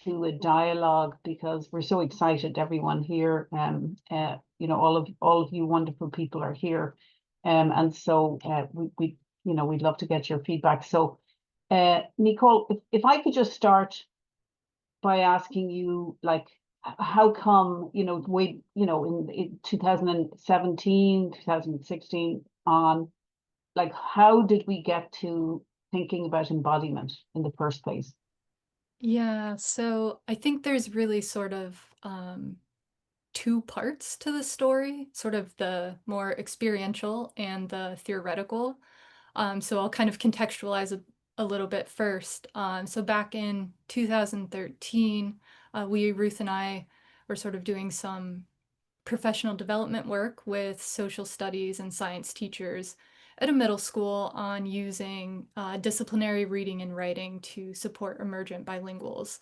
to a dialogue because we're so excited, everyone here. All of you wonderful people are here. And so we'd love to get your feedback. So, Nicole, if I could just start by asking you, like, how come, in 2017, 2016 on, like, how did we get to thinking about embodiment in the first place? Yeah, so I think there's really sort of two parts to the story, sort of the more experiential and the theoretical. So I'll kind of contextualize a little bit first. So back in 2013, Ruth and I, were sort of doing some professional development work with social studies and science teachers at a middle school on using disciplinary reading and writing to support emergent bilinguals.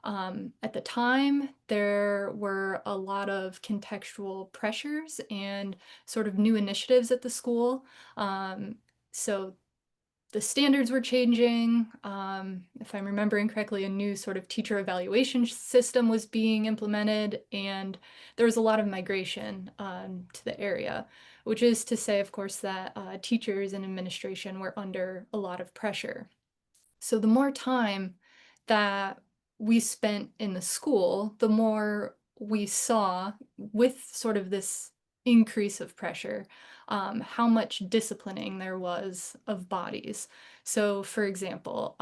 At the time, there were a lot of contextual pressures and sort of new initiatives at the school. So the standards were changing. If I'm remembering correctly, a new sort of teacher evaluation system was being implemented, and there was a lot of migration to the area, which is to say, of course, that teachers and administration were under a lot of pressure. So the more time that we spent in the school, the more we saw with sort of this increase of pressure, how much disciplining there was of bodies. So, for example,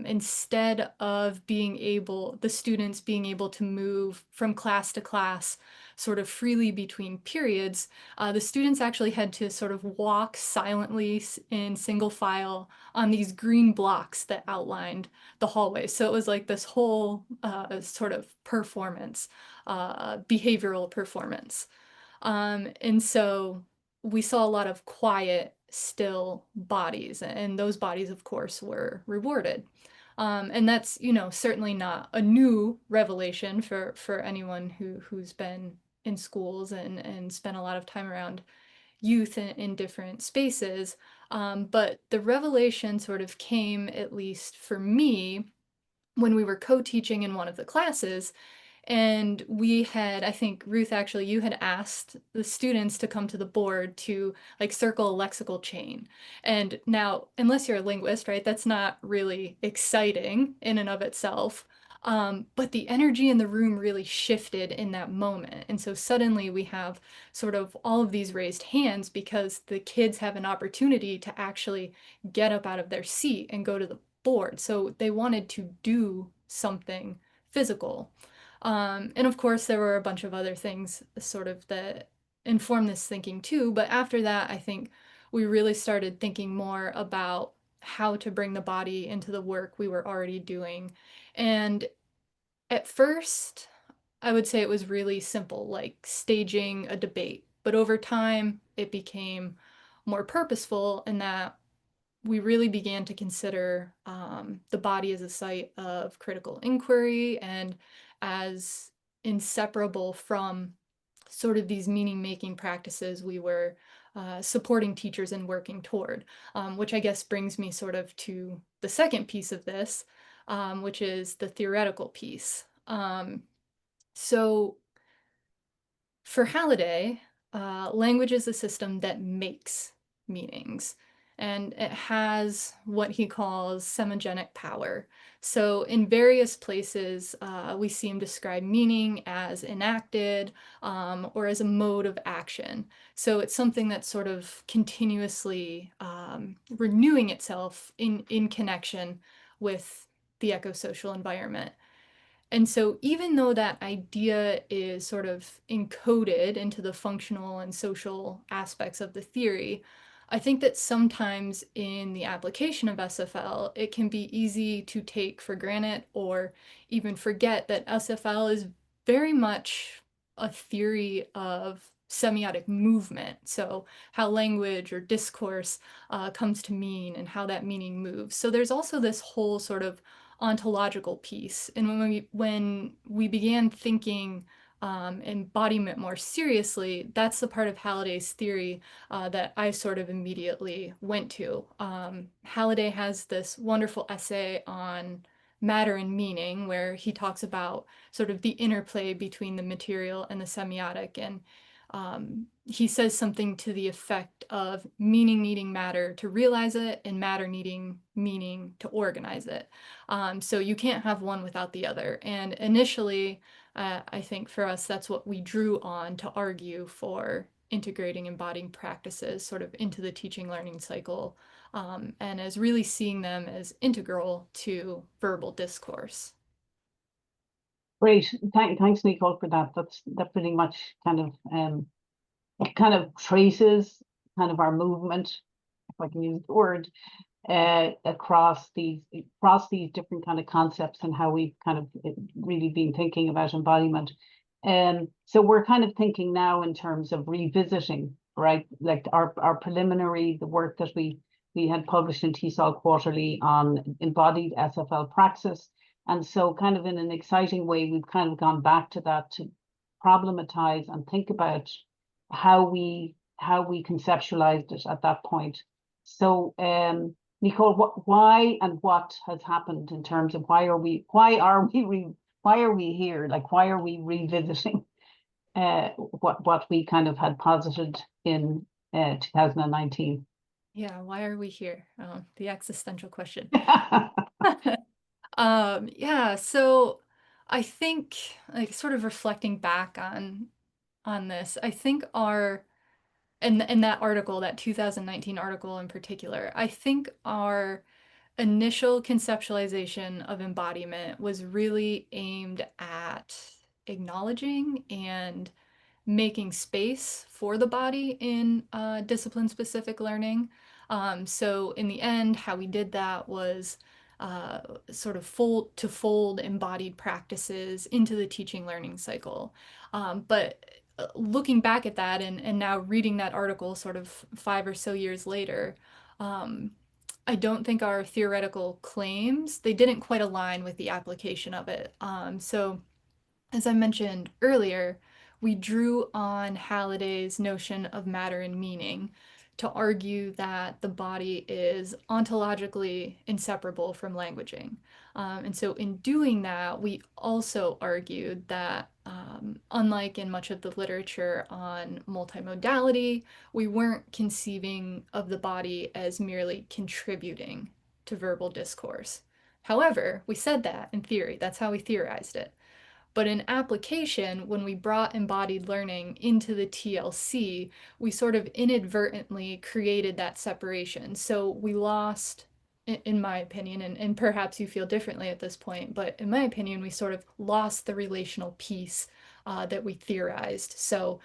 instead of the students being able to move from class to class sort of freely between periods, the students actually had to sort of walk silently in single file on these green blocks that outlined the hallway. So it was like this whole sort of performance, behavioral performance. And so we saw a lot of quiet, still bodies, and those bodies, of course, were rewarded. And that's, certainly not a new revelation for anyone who's been in schools and spent a lot of time around youth in different spaces. But the revelation sort of came, at least for me, when we were co-teaching in one of the classes. And we had, I think, Ruth, actually, you had asked the students to come to the board to like circle a lexical chain. And now, unless you're a linguist, right, that's not really exciting in and of itself. But the energy in the room really shifted in that moment. And so suddenly we have sort of all of these raised hands because the kids have an opportunity to actually get up out of their seat and go to the board. So they wanted to do something physical. And of course, there were a bunch of other things sort of that inform this thinking too. But after that, I think we really started thinking more about how to bring the body into the work we were already doing. And at first, I would say it was really simple, like staging a debate. But over time, it became more purposeful in that we really began to consider the body as a site of critical inquiry and as inseparable from sort of these meaning-making practices we were supporting teachers and working toward, which I guess brings me sort of to the second piece of this, which is the theoretical piece. So for Halliday, language is a system that makes meanings, and it has what he calls semigenic power. So in various places, we see him describe meaning as enacted or as a mode of action. So it's something that's sort of continuously renewing itself in connection with the ecosocial environment. And so even though that idea is sort of encoded into the functional and social aspects of the theory, I think that sometimes in the application of SFL, it can be easy to take for granted or even forget that SFL is very much a theory of semiotic movement. So how language or discourse comes to mean and how that meaning moves. So there's also this whole sort of ontological piece. And when we began thinking embodiment more seriously, that's the part of Halliday's theory that I sort of immediately went to. Halliday has this wonderful essay on Matter and Meaning, where he talks about sort of the interplay between the material and the semiotic. And he says something to the effect of meaning needing matter to realize it, and matter needing meaning to organize it. So you can't have one without the other. And initially, I think for us, that's what we drew on to argue for integrating embodying practices sort of into the teaching learning cycle, and as really seeing them as integral to verbal discourse. Great. Thanks, Nicole, for that. That pretty much kind of it kind of traces kind of our movement, if I can use the word, across these different kind of concepts and how we've kind of really been thinking about embodiment. So we're kind of thinking now in terms of revisiting, right? Like our preliminary, the work that we had published in TESOL Quarterly on embodied SFL praxis. And so kind of in an exciting way, we've kind of gone back to that to problematize and think about how we conceptualized it at that point. So Nicole, why and what has happened in terms of why are we here? Like, why are we revisiting what we kind of had posited in 2019? Yeah, why are we here? The existential question. Yeah, so I think, like, sort of reflecting back on this, I think our in that article, that 2019 article in particular, I think our initial conceptualization of embodiment was really aimed at acknowledging and making space for the body in discipline-specific learning. So in the end, how we did that was sort of fold embodied practices into the teaching learning cycle. But looking back at that and now reading that article sort of 5 or so years later, I don't think our theoretical claims, they didn't quite align with the application of it. So as I mentioned earlier, we drew on Halliday's notion of matter and meaning to argue that the body is ontologically inseparable from languaging. And so in doing that, we also argued that unlike in much of the literature on multimodality, we weren't conceiving of the body as merely contributing to verbal discourse. However, we said that in theory, that's how we theorized it. But in application, when we brought embodied learning into the TLC, we sort of inadvertently created that separation. So we lost, in my opinion, and perhaps you feel differently at this point, but in my opinion, we sort of lost the relational piece that we theorized. So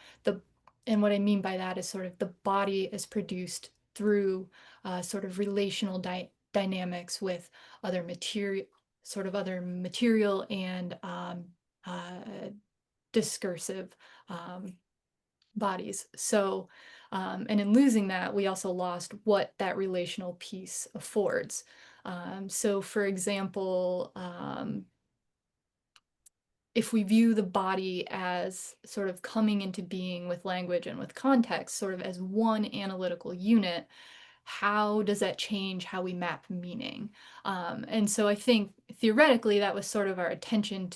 and what I mean by that is sort of the body is produced through sort of relational dynamics with other material, and discursive bodies. So, and in losing that, we also lost what that relational piece affords. So, for example, if we view the body as sort of coming into being with language and with context, sort of as one analytical unit, how does that change how we map meaning? And so I think theoretically that was sort of our intention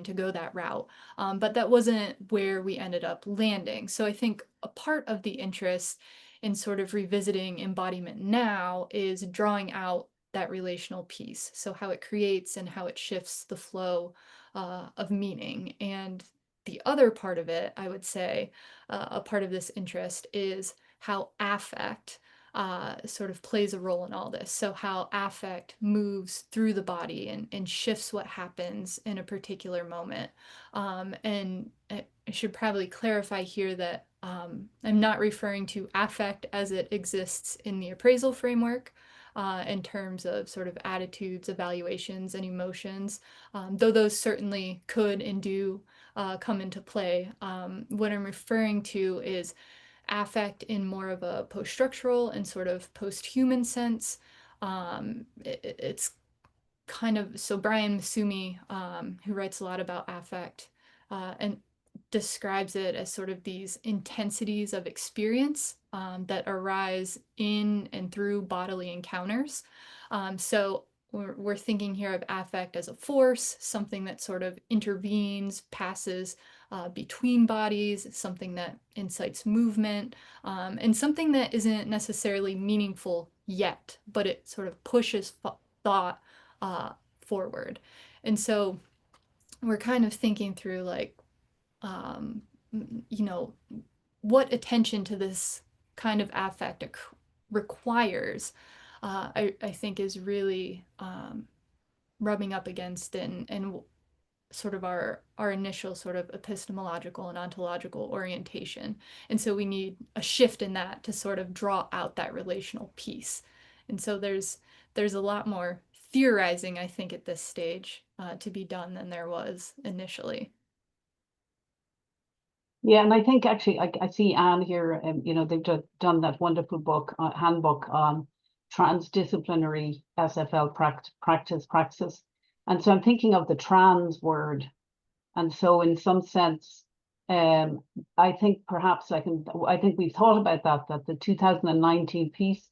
to go that route, but that wasn't where we ended up landing. So I think a part of the interest in sort of revisiting embodiment now is drawing out that relational piece. So how it creates and how it shifts the flow of meaning. And the other part of it, I would say, a part of this interest is how affect sort of plays a role in all this. So how affect moves through the body and shifts what happens in a particular moment. And I should probably clarify here that I'm not referring to affect as it exists in the appraisal framework. In terms of sort of attitudes, evaluations, and emotions, though those certainly could and do come into play. What I'm referring to is affect in more of a post-structural and sort of post-human sense. It's kind of, so Brian Masumi, who writes a lot about affect, and describes it as sort of these intensities of experience that arise in and through bodily encounters. So we're thinking here of affect as a force, something that sort of intervenes, passes between bodies, something that incites movement, and something that isn't necessarily meaningful yet, but it sort of pushes thought forward. And so we're kind of thinking through like, um, you know, what attention to this kind of affect requires, I think is really rubbing up against and sort of our initial sort of epistemological and ontological orientation. And so we need a shift in that to sort of draw out that relational piece. And so there's a lot more theorizing, I think, at this stage to be done than there was initially. Yeah, and I think actually I see Anne here, you know, they've done that wonderful book, handbook on transdisciplinary SFL praxis. And so I'm thinking of the trans word. And so in some sense, um, I think perhaps I think we've thought about that the 2019 piece,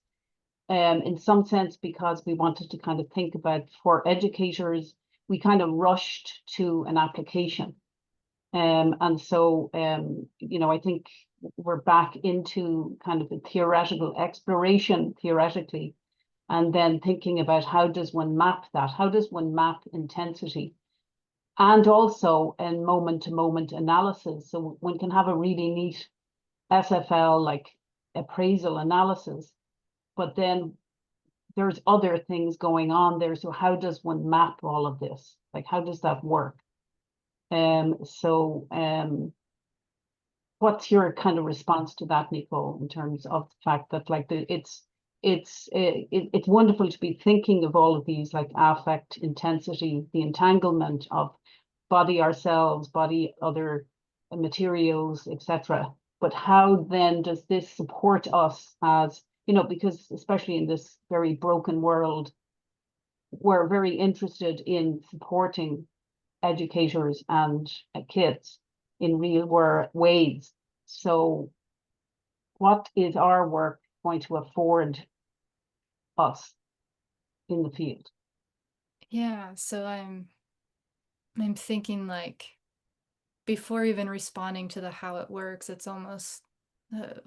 in some sense, because we wanted to kind of think about for educators, we kind of rushed to an application. And so, you know, I think we're back into kind of a theoretical exploration theoretically, and then thinking about how does one map that? How does one map intensity? And also in moment to moment analysis. So one can have a really neat SFL like appraisal analysis, but then there's other things going on there. So how does one map all of this? Like how does that work? So what's your kind of response to that, Nicole, in terms of the fact that like it's wonderful to be thinking of all of these like affect, intensity, the entanglement of body ourselves, body other materials, etc. But how then does this support us as, you know, because especially in this very broken world, we're very interested in supporting educators and kids in real ways. So what is our work going to afford us in the field? Yeah, so I'm thinking like before even responding to the how it works, it's almost uh,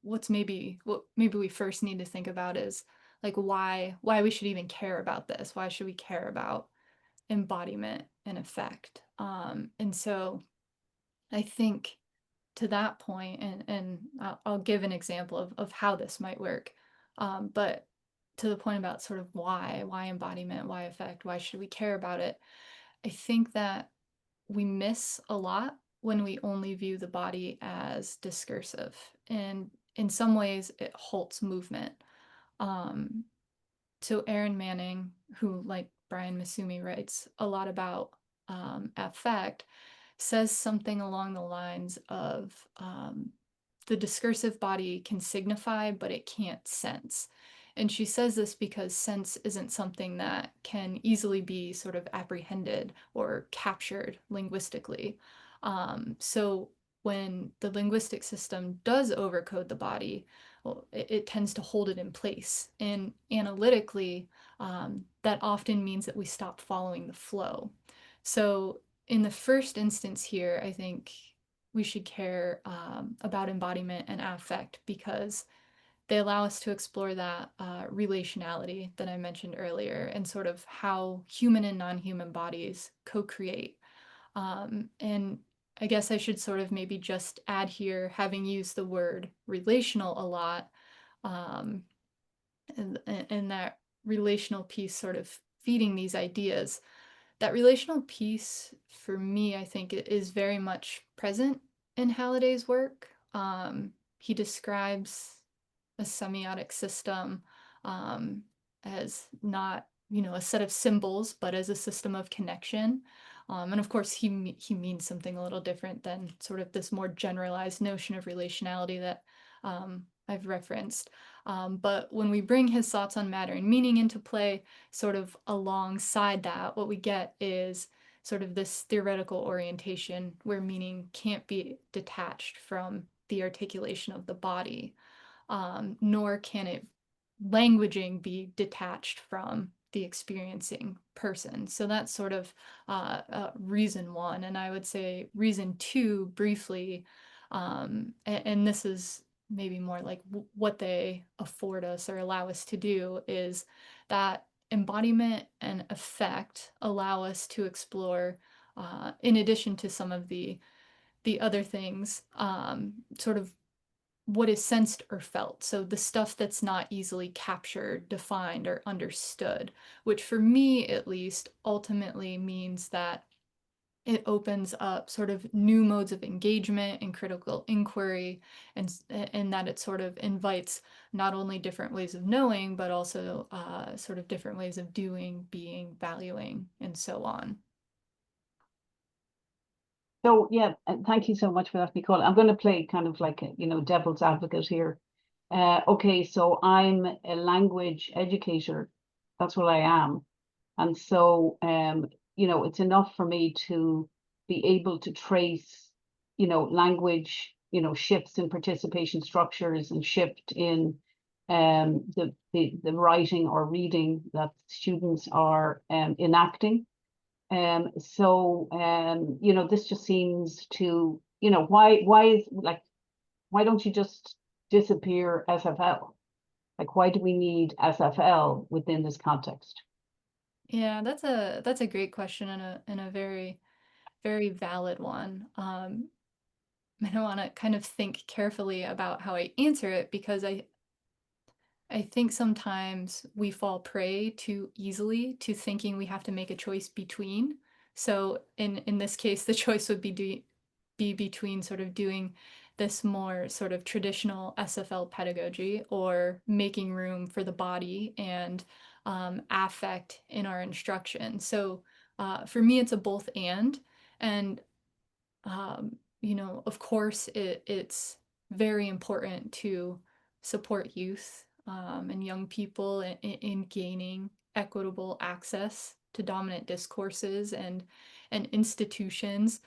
what maybe we first need to think about is like why we should even care about this. Why should we care about embodiment and effect? And so I think to that point, and I'll give an example of how this might work. But to the point about sort of why embodiment, why effect, why should we care about it? I think that we miss a lot when we only view the body as discursive. And in some ways, it halts movement. Um, so Aaron Manning, who like Brian Masumi writes a lot about affect, says something along the lines of the discursive body can signify, but it can't sense. And she says this because sense isn't something that can easily be sort of apprehended or captured linguistically. So when the linguistic system does overcode the body, well, it tends to hold it in place. And analytically, that often means that we stop following the flow. So in the first instance here, I think we should care about embodiment and affect because they allow us to explore that relationality that I mentioned earlier and sort of how human and non-human bodies co-create. And I guess I should sort of maybe just add here, having used the word relational a lot, um, and that relational piece sort of feeding these ideas. That relational piece for me, I think, is very much present in Halliday's work. He describes a semiotic system as not, you know, a set of symbols, but as a system of connection. And of course, he means something a little different than sort of this more generalized notion of relationality that I've referenced. But when we bring his thoughts on matter and meaning into play, sort of alongside that, what we get is sort of this theoretical orientation where meaning can't be detached from the articulation of the body, nor can it languaging be detached from the experiencing person. So that's sort of reason one. And I would say reason two, briefly, and this is maybe more like what they afford us or allow us to do, is that embodiment and effect allow us to explore, in addition to some of the other things, sort of what is sensed or felt. So the stuff that's not easily captured, defined, or understood, which for me at least ultimately means that it opens up sort of new modes of engagement and critical inquiry, and that it sort of invites not only different ways of knowing, but also sort of different ways of doing, being, valuing, and so on. So yeah, thank you so much for that, Nicole. I'm going to play kind of like a, devil's advocate here. Okay, so I'm a language educator. That's what I am. And so, it's enough for me to be able to trace, language, shifts in participation structures and shift in the writing or reading that students are enacting. This just seems to, why don't you just disappear SFL? Like, why do we need SFL within this context? Yeah, that's a great question, and a very, very valid one. I want to kind of think carefully about how I answer it, because I think sometimes we fall prey too easily to thinking we have to make a choice between. So in this case, the choice would be between sort of doing this more sort of traditional SFL pedagogy, or making room for the body and affect in our instruction. So for me, it's a both and of course, it's very important to support youth and young people in gaining equitable access to dominant discourses and institutions,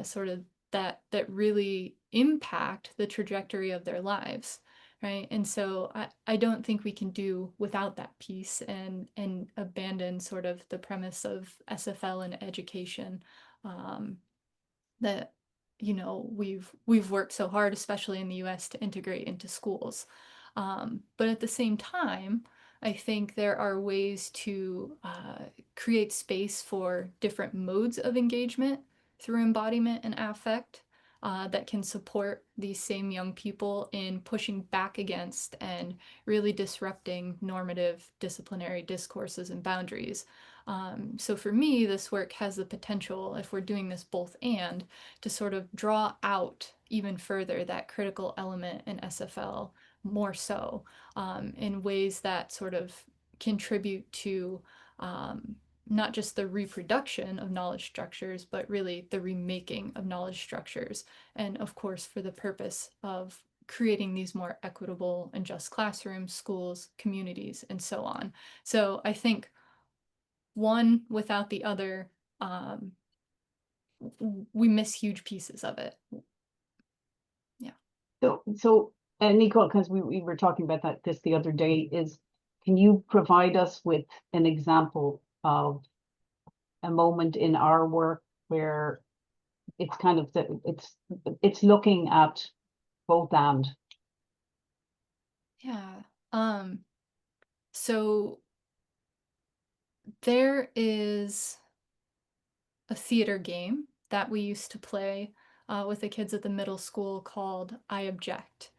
sort of that really impact the trajectory of their lives, right? And so I don't think we can do without that piece, and abandon sort of the premise of SFL in education. Um, that we've worked so hard, especially in the US, to integrate into schools. But at the same time, I think there are ways to create space for different modes of engagement through embodiment and affect, that can support these same young people in pushing back against and really disrupting normative disciplinary discourses and boundaries. So for me, this work has the potential, if we're doing this both and, to sort of draw out even further that critical element in SFL, more so, in ways that sort of contribute to not just the reproduction of knowledge structures, but really the remaking of knowledge structures. And of course, for the purpose of creating these more equitable and just classrooms, schools, communities, and so on. So I think one without the other, we miss huge pieces of it. Yeah. So, Nicole, because we were talking about this the other day, can you provide us with an example of a moment in our work where it's kind of it's looking at both and? Yeah. So there is a theater game that we used to play with the kids at the middle school called I Object.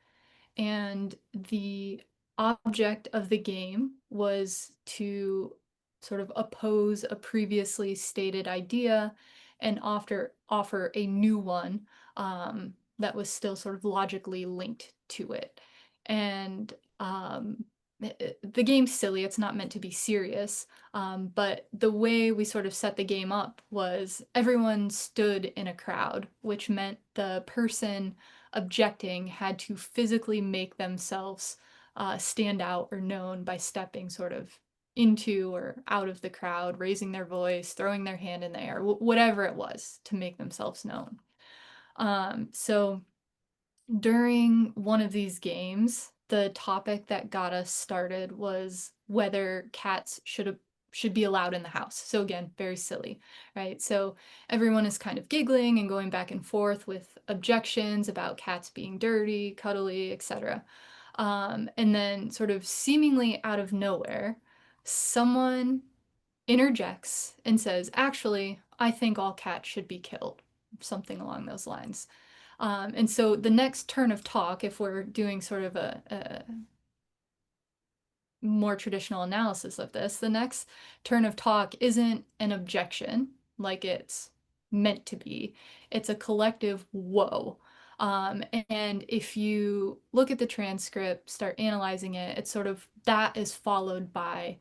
And the object of the game was to sort of oppose a previously stated idea and offer a new one, that was still sort of logically linked to it. And the game's silly, it's not meant to be serious, but the way we sort of set the game up was everyone stood in a crowd, which meant the person objecting had to physically make themselves stand out or known by stepping sort of into or out of the crowd, raising their voice, throwing their hand in the air, whatever it was to make themselves known. So during one of these games, the topic that got us started was whether cats should be allowed in the house. So again, very silly, right? So everyone is kind of giggling and going back and forth with objections about cats being dirty, cuddly, etc. And then sort of seemingly out of nowhere, someone interjects and says, actually, I think all cats should be killed, something along those lines. And so the next turn of talk, if we're doing sort of a more traditional analysis of this, the next turn of talk isn't an objection like it's meant to be. It's a collective whoa. And if you look at the transcript, start analyzing it, it's sort of that is followed by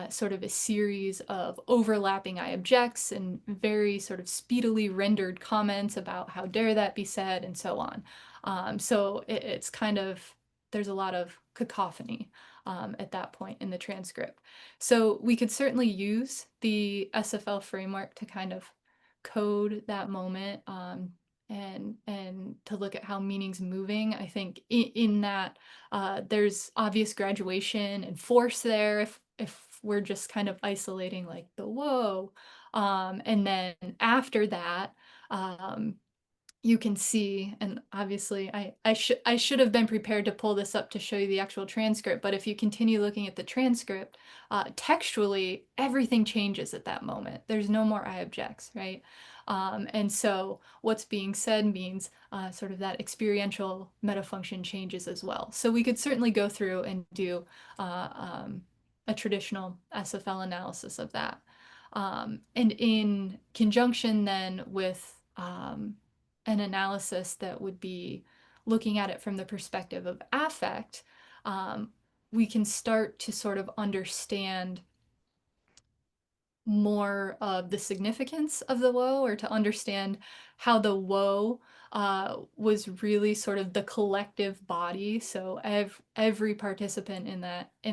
sort of a series of overlapping I objects and very sort of speedily rendered comments about how dare that be said and so on. So it's kind of, there's a lot of cacophony at that point in the transcript. So we could certainly use the SFL framework to kind of code that moment and to look at how meaning's moving. I think in that there's obvious graduation and force there if we're just kind of isolating like the whoa. And then after that, you can see, and obviously I should have been prepared to pull this up to show you the actual transcript, but if you continue looking at the transcript, textually, everything changes at that moment. There's no more I objects, right? And so what's being said means sort of that experiential metafunction changes as well. So we could certainly go through and do a traditional SFL analysis of that. And in conjunction then with an analysis that would be looking at it from the perspective of affect, we can start to sort of understand more of the significance of the woe, or to understand how the woe was really sort of the collective body. So every participant in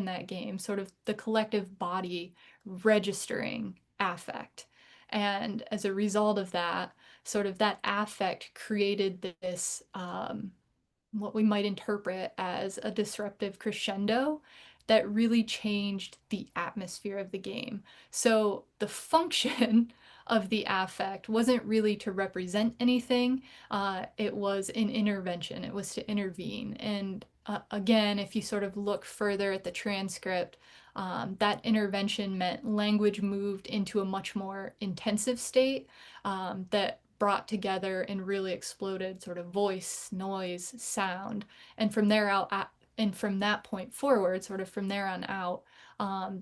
that game, sort of the collective body registering affect. And as a result of that, sort of that affect created this what we might interpret as a disruptive crescendo that really changed the atmosphere of the game. So the function of the affect wasn't really to represent anything. It was an intervention. It was to intervene. And again, if you sort of look further at the transcript, that intervention meant language moved into a much more intensive state that brought together and really exploded sort of voice, noise, sound. And from there out, and from that point forward, sort of from there on out,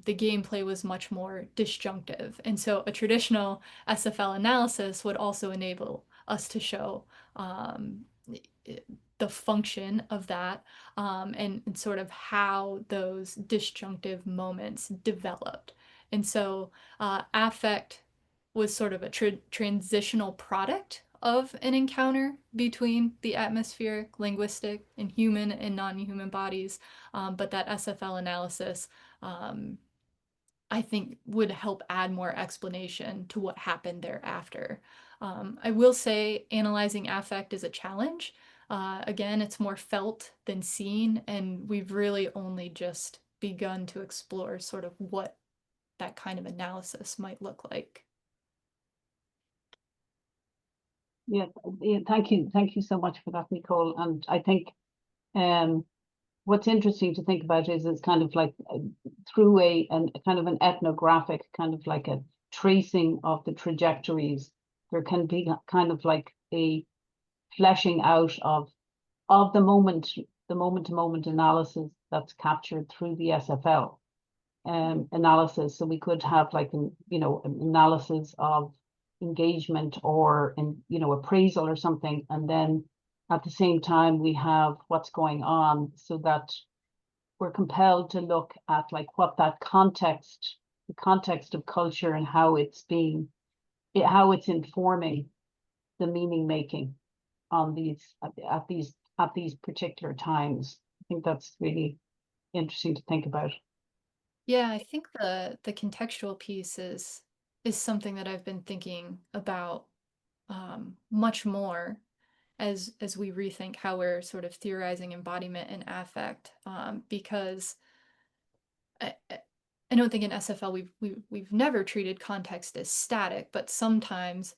the gameplay was much more disjunctive. And so a traditional SFL analysis would also enable us to show the function of that and sort of how those disjunctive moments developed. And so affect was sort of a transitional product of an encounter between the atmospheric, linguistic, and human and non-human bodies. But that SFL analysis, I think, would help add more explanation to what happened thereafter. I will say analyzing affect is a challenge. Again, it's more felt than seen, and we've really only just begun to explore sort of what that kind of analysis might look like. Yeah, thank you so much for that, Nicole. And I think what's interesting to think about is it's kind of like through a kind of an ethnographic, kind of like a tracing of the trajectories, there can be kind of like a fleshing out of the moment to moment analysis that's captured through the SFL analysis. So we could have like an analysis of engagement or appraisal or something, and then at the same time we have what's going on, so that we're compelled to look at like what that context, the context of culture, and how it's informing the meaning making on at these particular times. I think that's really interesting to think about. Yeah, I think the contextual piece is something that I've been thinking about much more as we rethink how we're sort of theorizing embodiment and affect, because I don't think in SFL we've never treated context as static, but sometimes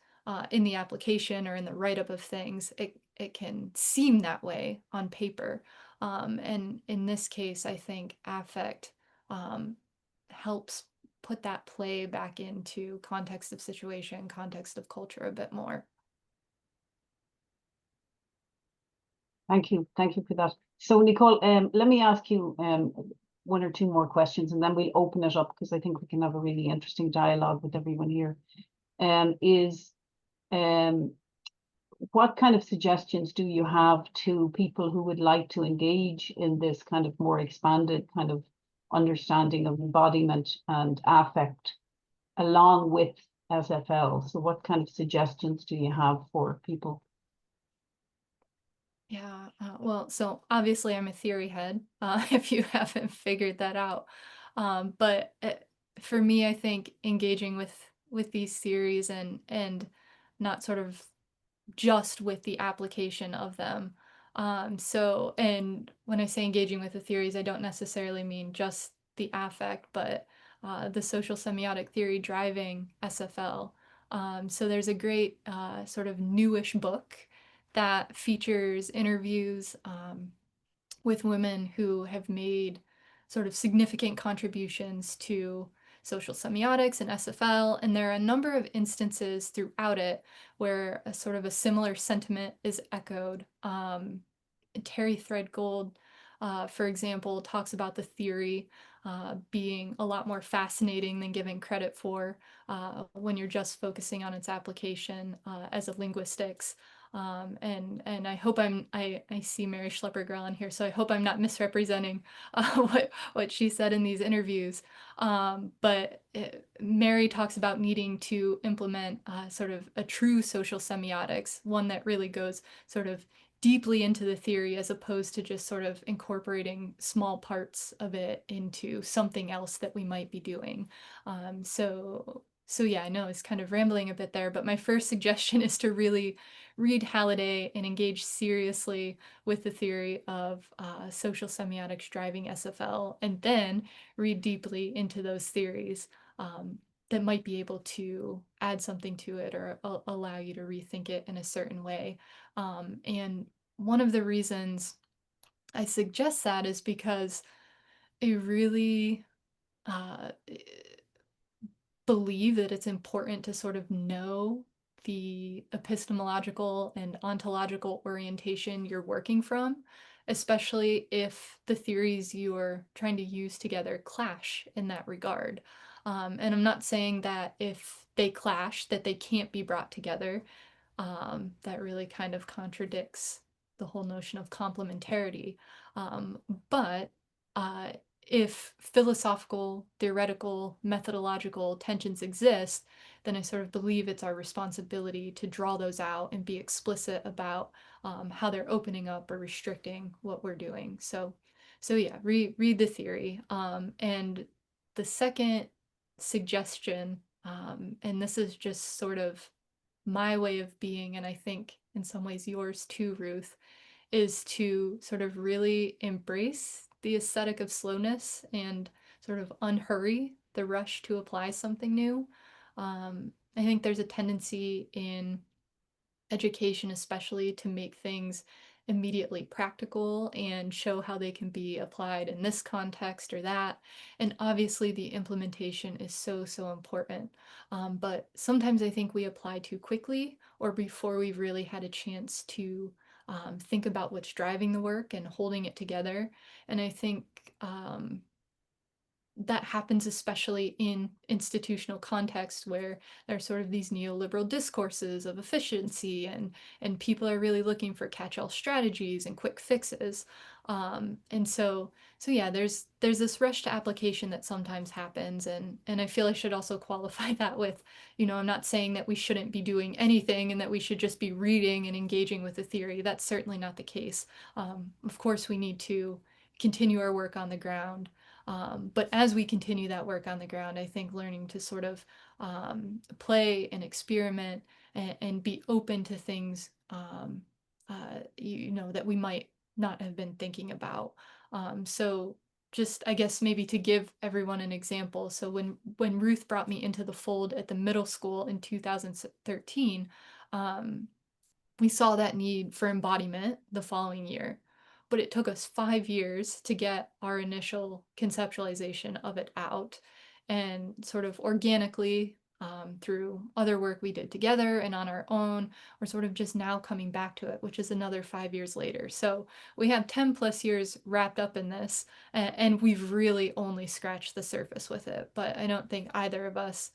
in the application or in the write-up of things, it can seem that way on paper. And in this case, I think affect um, helps put that play back into context of situation, context of culture a bit more. Thank you. Thank you for that. So Nicole, let me ask you one or two more questions and then we'll open it up because I think we can have a really interesting dialogue with everyone here. Is what kind of suggestions do you have to people who would like to engage in this kind of more expanded kind of understanding of embodiment and affect along with SFL? So what kind of suggestions do you have for people? Yeah, well, so obviously I'm a theory head, if you haven't figured that out. But for me, I think engaging with these theories and not sort of just with the application of them. So, and when I say engaging with the theories, I don't necessarily mean just the affect, but the social semiotic theory driving SFL. So there's a great sort of newish book that features interviews with women who have made sort of significant contributions to social semiotics and SFL, and there are a number of instances throughout it where a sort of a similar sentiment is echoed. Terry Threadgold, for example, talks about the theory being a lot more fascinating than given credit for when you're just focusing on its application as a linguistics. And I hope I see Mary Schlepper-Grell in here, so I hope I'm not misrepresenting what she said in these interviews. But Mary talks about needing to implement sort of a true social semiotics, one that really goes sort of deeply into the theory as opposed to just sort of incorporating small parts of it into something else that we might be doing. So yeah, I know it's kind of rambling a bit there, but my first suggestion is to really read Halliday and engage seriously with the theory of social semiotics driving SFL, and then read deeply into those theories that might be able to add something to it or allow you to rethink it in a certain way. And one of the reasons I suggest that is because I really believe that it's important to sort of know the epistemological and ontological orientation you're working from, especially if the theories you're trying to use together clash in that regard. And I'm not saying that if they clash, that they can't be brought together. That really kind of contradicts the whole notion of complementarity. Um, but uh, if philosophical, theoretical, methodological tensions exist, then I sort of believe it's our responsibility to draw those out and be explicit about how they're opening up or restricting what we're doing. So yeah, read the theory. And the second suggestion, and this is just sort of my way of being, and I think in some ways yours too, Ruth, is to sort of really embrace the aesthetic of slowness and sort of unhurry the rush to apply something new. I think there's a tendency in education, especially, to make things immediately practical and show how they can be applied in this context or that. And obviously, the implementation is so, so important. But sometimes I think we apply too quickly or before we've really had a chance to think about what's driving the work and holding it together. And I think that happens especially in institutional contexts where there's sort of these neoliberal discourses of efficiency and people are really looking for catch-all strategies and quick fixes. And so yeah, there's this rush to application that sometimes happens, and I feel I should also qualify that with, I'm not saying that we shouldn't be doing anything and that we should just be reading and engaging with the theory. That's certainly not the case. Of course, we need to continue our work on the ground. But as we continue that work on the ground, I think learning to sort of play and experiment and be open to things, that we might not have been thinking about. So just, I guess, maybe to give everyone an example. So when Ruth brought me into the fold at the middle school in 2013, we saw that need for embodiment the following year. But it took us 5 years to get our initial conceptualization of it out. And sort of organically, through other work we did together and on our own, we're sort of just now coming back to it, which is another 5 years later. So we have 10 plus years wrapped up in this, and we've really only scratched the surface with it. But I don't think either of us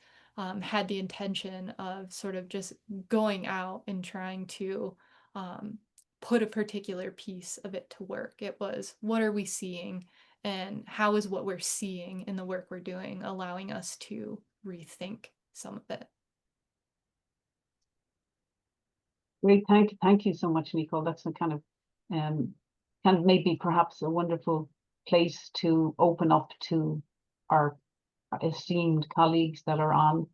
had the intention of sort of just going out and trying to put a particular piece of it to work. It was, what are we seeing, and how is what we're seeing in the work we're doing allowing us to rethink some of it. Great, thank you so much, Nicole. That's a kind of maybe perhaps a wonderful place to open up to our esteemed colleagues that are on.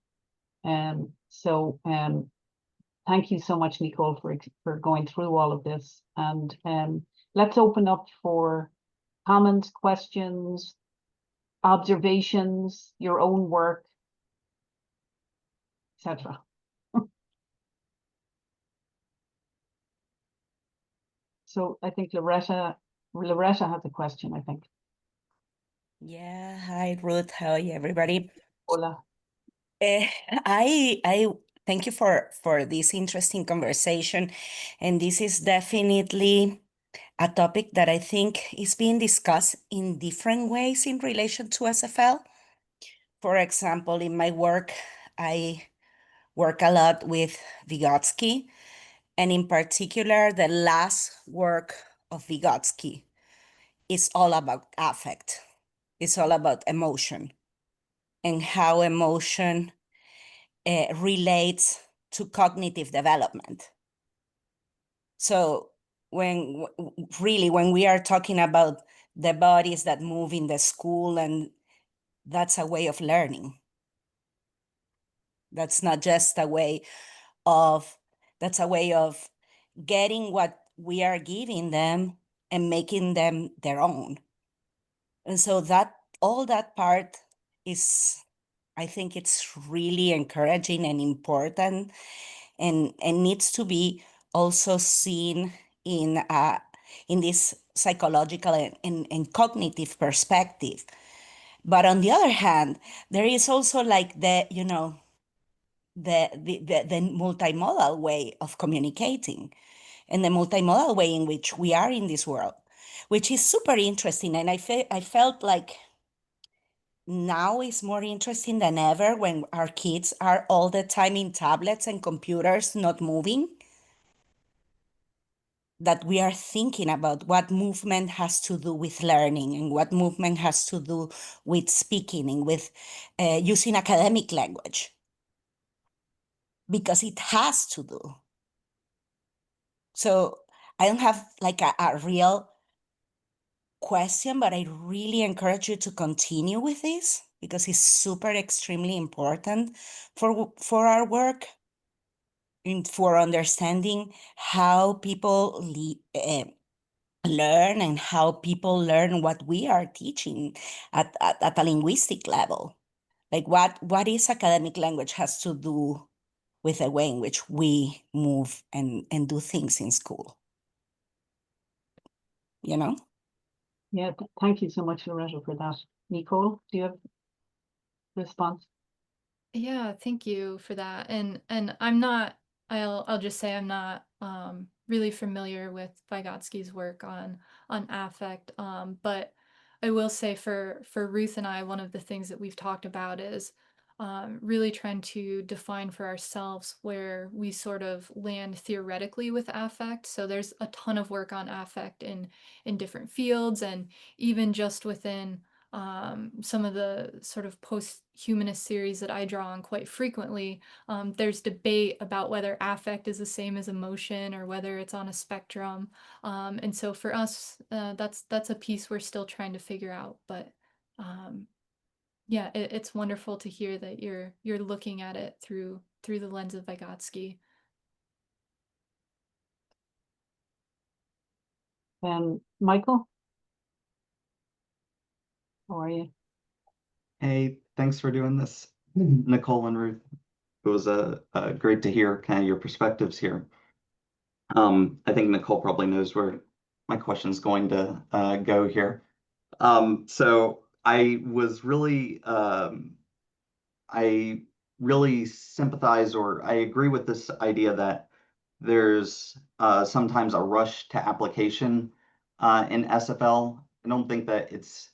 Thank you so much, Nicole, for going through all of this. And let's open up for comments, questions, observations, your own work, etc. So I think Loretta has a question, I think. Yeah, hi Ruth, how are you, everybody? Hola. I thank you for this interesting conversation, and this is definitely a topic that I think is being discussed in different ways in relation to SFL. For example, in my work, I work a lot with Vygotsky, and in particular, the last work of Vygotsky is all about affect. It's all about emotion and how emotion relates to cognitive development. So when we are talking about the bodies that move in the school, and that's a way of learning. That's not just a way of, that's a way of getting what we are giving them and making them their own. And so that all that part is, I think it's really encouraging and important, and needs to be also seen in this psychological and cognitive perspective. But on the other hand, there is also like the multimodal way of communicating, and the multimodal way in which we are in this world, which is super interesting. And I felt like now is more interesting than ever when our kids are all the time in tablets and computers, not moving, that we are thinking about what movement has to do with learning, and what movement has to do with speaking and with using academic language, because it has to do. So I don't have like a real question, but I really encourage you to continue with this, because it's super extremely important for our work and for understanding how people learn, and how people learn what we are teaching at a linguistic level. Like what is academic language has to do with the way in which we move and do things in school, you know? Yeah, thank you so much, Loretta, for that. Nicole, do you have a response? Yeah, thank you for that. And I'm not, I'll just say I'm not really familiar with Vygotsky's work on affect. But I will say for Ruth and I, one of the things that we've talked about is really trying to define for ourselves where we sort of land theoretically with affect. So there's a ton of work on affect in different fields, and even just within some of the sort of post-humanist series that I draw on quite frequently, there's debate about whether affect is the same as emotion or whether it's on a spectrum. And so for us, that's a piece we're still trying to figure out. But yeah, it's wonderful to hear that you're looking at it through the lens of Vygotsky. Michael? How are you? Hey, thanks for doing this, Nicole and Ruth. It was great to hear kind of your perspectives here. I think Nicole probably knows where my question is going to go here. So I really sympathize, or I agree with this idea that there's sometimes a rush to application in SFL. I don't think that it's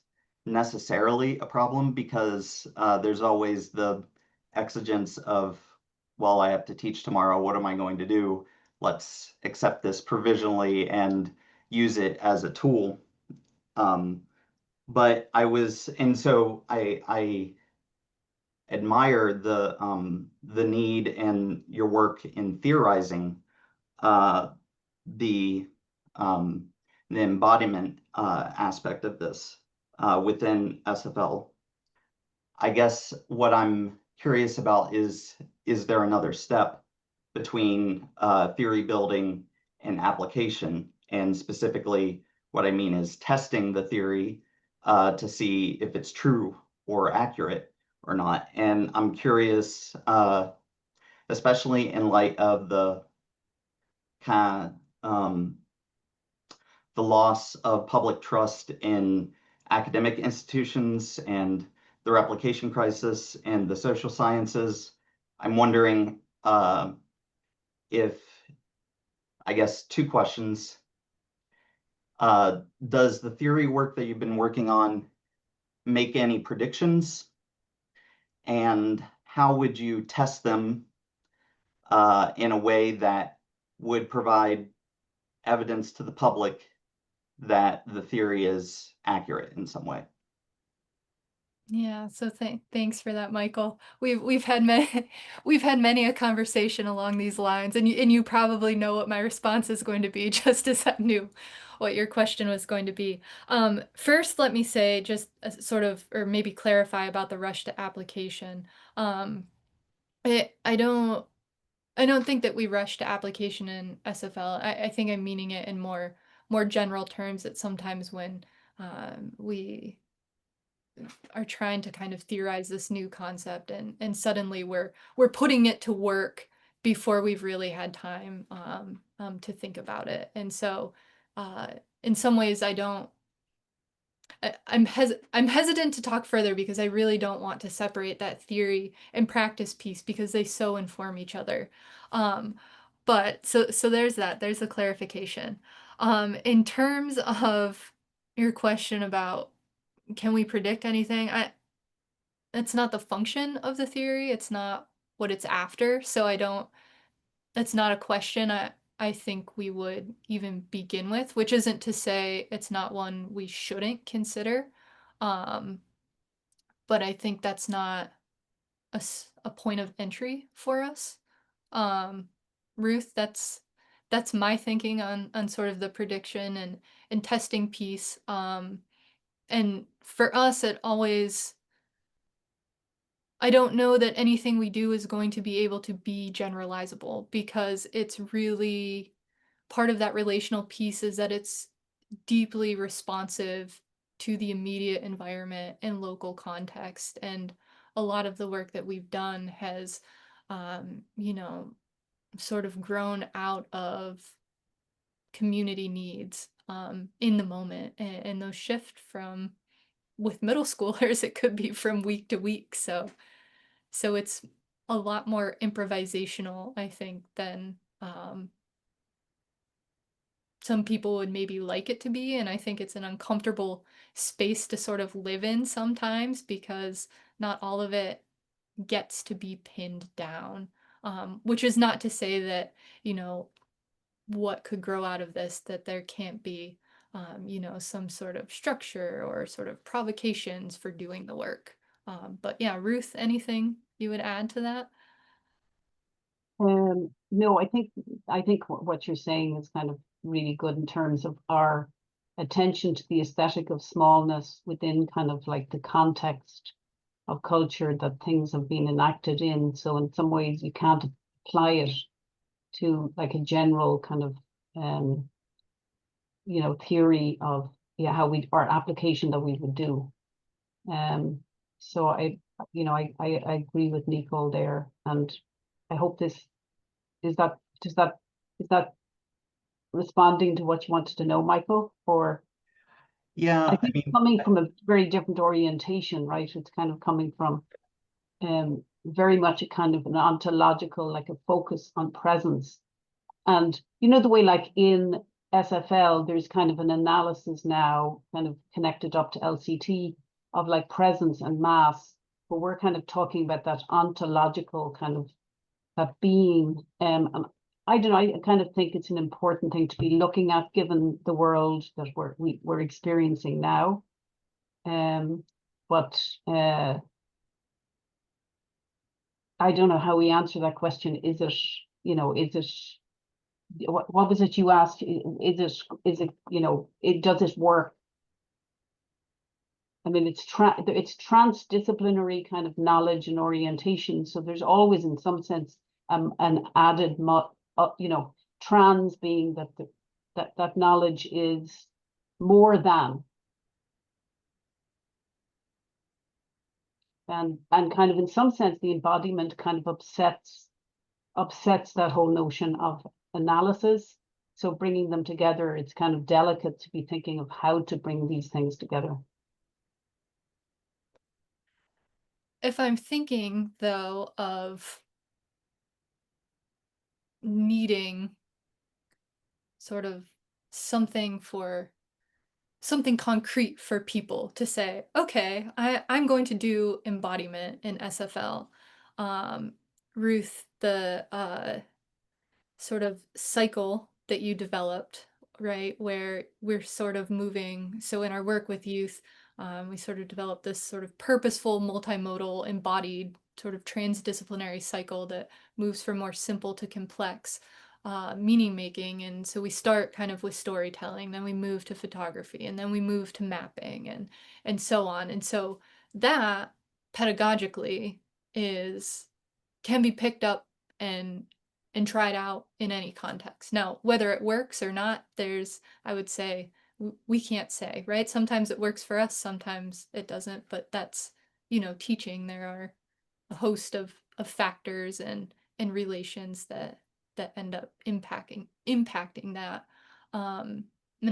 necessarily a problem because there's always the exigence of, well, I have to teach tomorrow. What am I going to do? Let's accept this provisionally and use it as a tool. But I admire the need and your work in theorizing uh, the the embodiment aspect of this within SFL. I guess what I'm curious about is there another step between theory building and application? And specifically, what I mean is testing the theory to see if it's true or accurate or not. And I'm curious, especially in light of the kind of the loss of public trust in academic institutions and the replication crisis and the social sciences. I'm wondering if, I guess, two questions. Does the theory work that you've been working on make any predictions? And how would you test them in a way that would provide evidence to the public that the theory is accurate in some way? Yeah, so thanks for that, Michael. We've had many we've had many a conversation along these lines, and you probably know what my response is going to be, just as I knew what your question was going to be. First, let me say just sort of, or maybe clarify about the rush to application. I don't think that we rush to application in SFL. I think I'm meaning it in more general terms, that sometimes when we are trying to kind of theorize this new concept, and suddenly we're putting it to work before we've really had time to think about it. And so in some ways I'm hesitant to talk further because I really don't want to separate that theory and practice piece, because they so inform each other. But so there's the clarification. In terms of your question about, can we predict anything? It's not the function of the theory. It's not what it's after. So that's not a question I think we would even begin with, which isn't to say it's not one we shouldn't consider. But I think that's not a point of entry for us. Ruth, that's my thinking on sort of the prediction and testing piece. And for us, I don't know that anything we do is going to be able to be generalizable, because it's really part of that relational piece is that it's deeply responsive to the immediate environment and local context. And a lot of the work that we've done has, sort of grown out of community needs in the moment. And those shift from, with middle schoolers, it could be from week to week. So it's a lot more improvisational, I think, than some people would maybe like it to be. And I think it's an uncomfortable space to sort of live in sometimes, because not all of it gets to be pinned down. Which is not to say that, what could grow out of this, that there can't be, some sort of structure or sort of provocations for doing the work. But yeah, Ruth, anything you would add to that? No, I think what you're saying is kind of really good in terms of our attention to the aesthetic of smallness within kind of like the context of culture that things have been enacted in. So in some ways you can't apply it to like a general kind of theory of how we, or application that we would do. So I agree with Nicole there, and I hope this is that responding to what you wanted to know, Michael? Or Yeah, I think it's coming from a very different orientation, right? It's kind of coming from very much a kind of an ontological, like a focus on presence. And you know, the way like in SFL, there's kind of an analysis now kind of connected up to LCT of like presence and mass, but we're kind of talking about that ontological kind of that being. And I don't know, I kind of think it's an important thing to be looking at given the world that we're experiencing now. But I don't know how we answer that question. Is it, what was it you asked? Is it, does it work? I mean, it's transdisciplinary kind of knowledge and orientation. So there's always, in some sense, an added, trans being that knowledge is more than, and kind of in some sense the embodiment kind of upsets that whole notion of analysis. So bringing them together, it's kind of delicate to be thinking of how to bring these things together. If I'm thinking, though, of needing sort of something concrete for people to say, okay, I'm going to do embodiment in SFL. Ruth, the sort of cycle that you developed, right, where we're sort of moving. So in our work with youth, we sort of developed this sort of purposeful, multimodal, embodied sort of transdisciplinary cycle that moves from more simple to complex meaning making. And so we start kind of with storytelling, then we move to photography, and then we move to mapping, and so on. And so that pedagogically can be picked up and tried out in any context. Now, whether it works or not, I would say, we can't say, right? Sometimes it works for us, sometimes it doesn't, but that's, teaching. There are a host of factors and relations that end up impacting that. And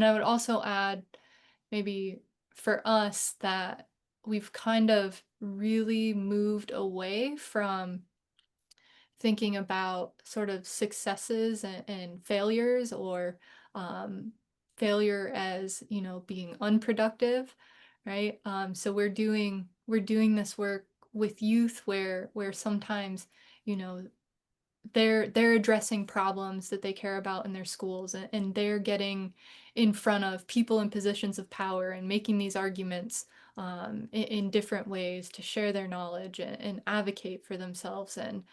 I would also add, maybe for us, that we've kind of really moved away from thinking about sort of successes and failures, or failure as, being unproductive, right? So we're doing this work with youth where sometimes, they're addressing problems that they care about in their schools, and they're getting in front of people in positions of power and making these arguments in different ways to share their knowledge and advocate for themselves. And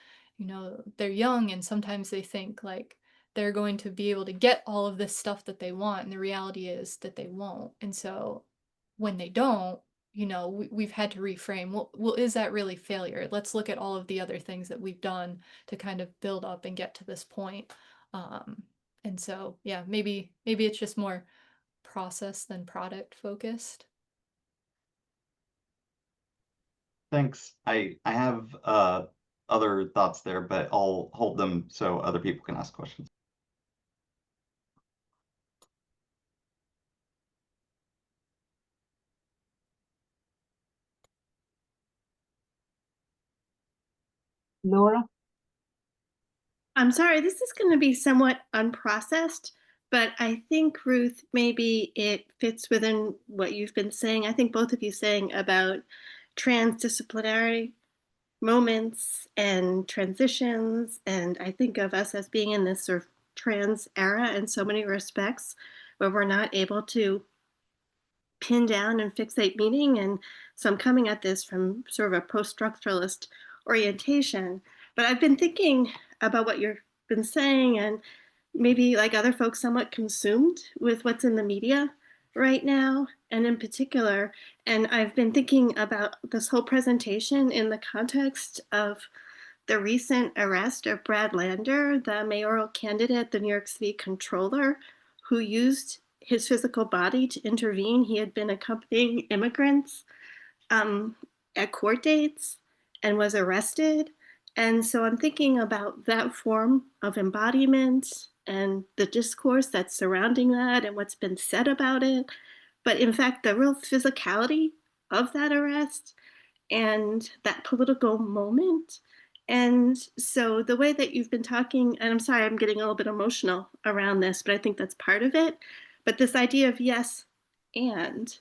they're young, and sometimes they think like they're going to be able to get all of this stuff that they want, and the reality is that they won't. And so when they don't, we've had to reframe, well, is that really failure? Let's look at all of the other things that we've done to kind of build up and get to this point. And so, yeah, maybe it's just more process than product focused. Thanks. I have other thoughts there, but I'll hold them so other people can ask questions. Laura? I'm sorry, this is going to be somewhat unprocessed, but I think, Ruth, maybe it fits within what you've been saying. I think both of you saying about transdisciplinary moments and transitions, and I think of us as being in this sort of trans era in so many respects, where we're not able to pin down and fixate meaning. And so I'm coming at this from sort of a post-structuralist orientation. But I've been thinking about what you've been saying, and maybe like other folks, somewhat consumed with what's in the media right now, and in particular. And I've been thinking about this whole presentation in the context of the recent arrest of Brad Lander, the mayoral candidate, the New York City controller, who used his physical body to intervene. He had been accompanying immigrants um, at court dates and was arrested. And so I'm thinking about that form of embodiment and the discourse that's surrounding that and what's been said about it. But in fact, the real physicality of that arrest and that political moment. And so the way that you've been talking, and I'm sorry, I'm getting a little bit emotional around this, but I think that's part of it. But this idea of yes and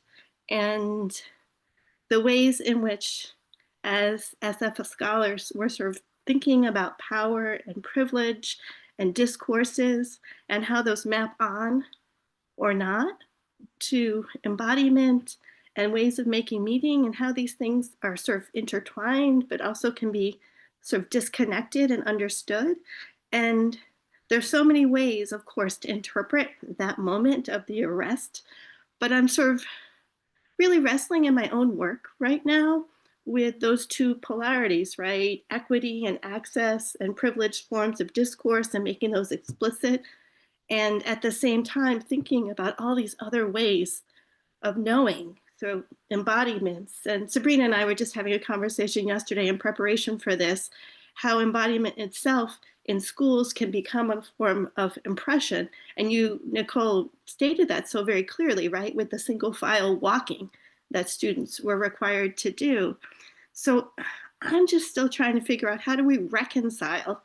the ways in which, as SFL scholars, we're sort of thinking about power and privilege and discourses and how those map on or not to embodiment and ways of making meaning, and how these things are sort of intertwined but also can be sort of disconnected and understood. And there's so many ways, of course, to interpret that moment of the arrest, but I'm sort of really wrestling in my own work right now with those two polarities, right? Equity and access and privileged forms of discourse and making those explicit. And at the same time, thinking about all these other ways of knowing through embodiments. And Sabrina and I were just having a conversation yesterday in preparation for this, how embodiment itself in schools can become a form of impression. And you, Nicole, stated that so very clearly, right? With the single file walking that students were required to do. So I'm just still trying to figure out, how do we reconcile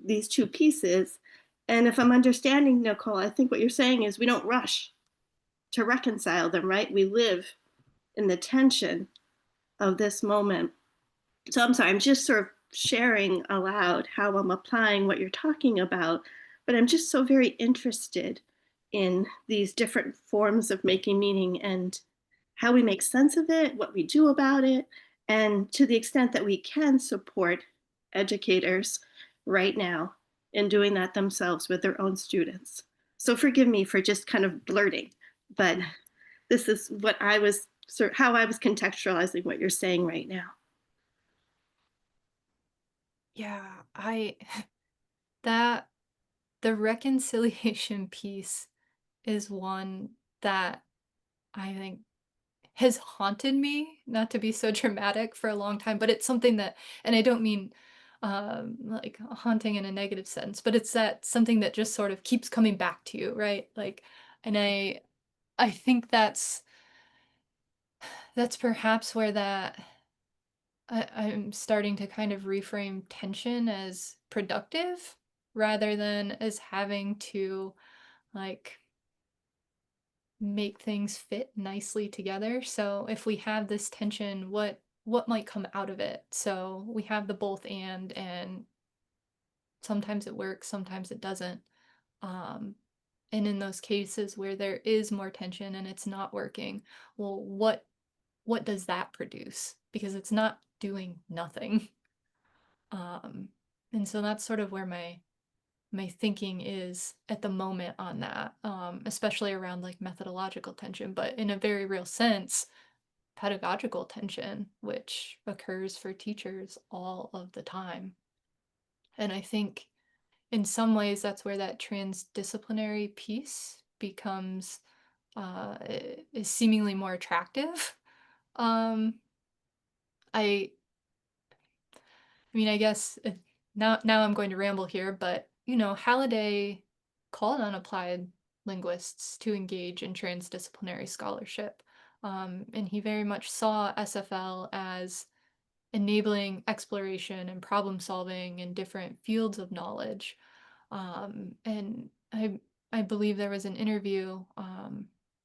these two pieces? And if I'm understanding, Nicole, I think what you're saying is we don't rush to reconcile them, right? We live in the tension of this moment. So I'm sorry, I'm just sort of sharing aloud how I'm applying what you're talking about, but I'm just so very interested in these different forms of making meaning and how we make sense of it, what we do about it, and to the extent that we can support educators right now in doing that themselves with their own students. So forgive me for just kind of blurting, but this is what I was how I was contextualizing what you're saying right now. Yeah, that the reconciliation piece is one that I think has haunted me, not to be so dramatic, for a long time, but it's something that, and I don't mean like haunting in a negative sense, but it's that something that just sort of keeps coming back to you, right? Like, and I think that's perhaps where I'm starting to kind of reframe tension as productive rather than as having to, like, make things fit nicely together. So if we have this tension, what might come out of it? So we have the both and sometimes it works, sometimes it doesn't. Um, and in those cases where there is more tension and it's not working, well, what does that produce? Because it's not doing nothing. Um, and so that's sort of where my thinking is at the moment on that, especially around like methodological tension, but in a very real sense, pedagogical tension, which occurs for teachers all of the time. And I think in some ways that's where that transdisciplinary piece becomes is seemingly more attractive. Um, I I mean, I guess now I'm going to ramble here, but Halliday called on applied linguists to engage in transdisciplinary scholarship, and he very much saw SFL as enabling exploration and problem solving in different fields of knowledge. And I believe there was an interview,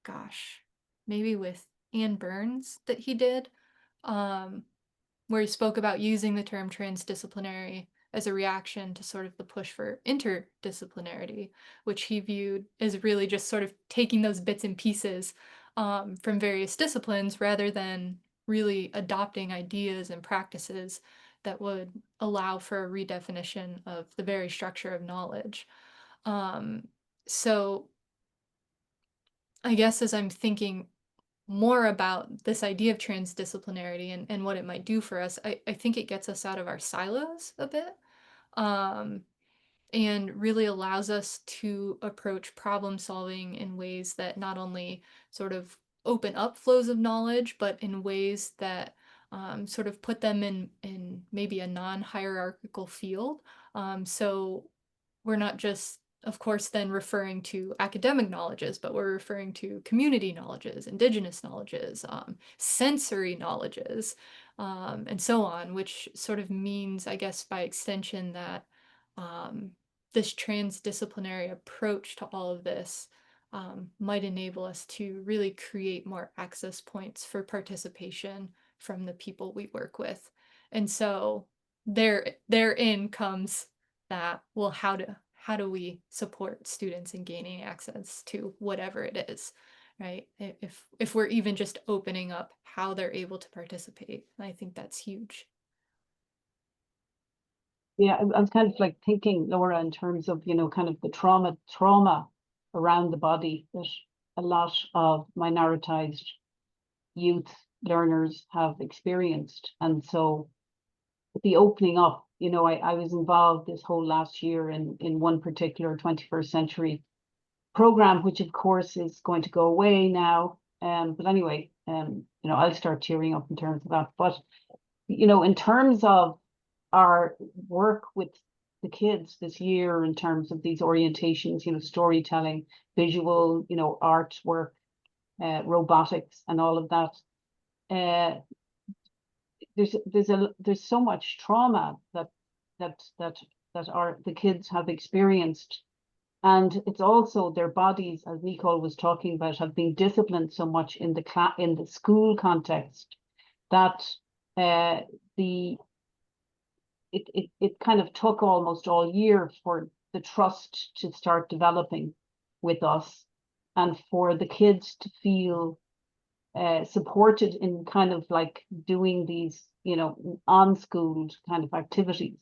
gosh, maybe with Ann Burns that he did. Um, where he spoke about using the term transdisciplinary as a reaction to sort of the push for interdisciplinarity, which he viewed as really just sort of taking those bits and pieces from various disciplines rather than really adopting ideas and practices that would allow for a redefinition of the very structure of knowledge. So I guess as I'm thinking more about this idea of transdisciplinarity and what it might do for us, I think it gets us out of our silos a bit, um, and really allows us to approach problem solving in ways that not only sort of open up flows of knowledge, but in ways that sort of put them in maybe a non-hierarchical field. So we're not just, of course, then referring to academic knowledges, but we're referring to community knowledges, indigenous knowledges, sensory knowledges, and so on, which sort of means, I guess, by extension that this transdisciplinary approach to all of this might enable us to really create more access points for participation from the people we work with. And so therein comes that, well, how do we support students in gaining access to whatever it is, right? If we're even just opening up how they're able to participate, I think that's huge. Yeah, I was kind of like thinking, Laura, in terms of, kind of the trauma around the body that a lot of minoritized youth learners have experienced. And so the opening up, I was involved this whole last year in one particular 21st century program, which of course is going to go away now. But anyway, I'll start tearing up in terms of that. But, in terms of our work with the kids this year, in terms of these orientations, storytelling, visual, artwork, robotics, and all of that, there's so much trauma that the kids have experienced, and it's also their bodies, as Nicole was talking about, have been disciplined so much in the school context that it kind of took almost all year for the trust to start developing with us, and for the kids to feel supported in kind of like doing these, unschooled kind of activities.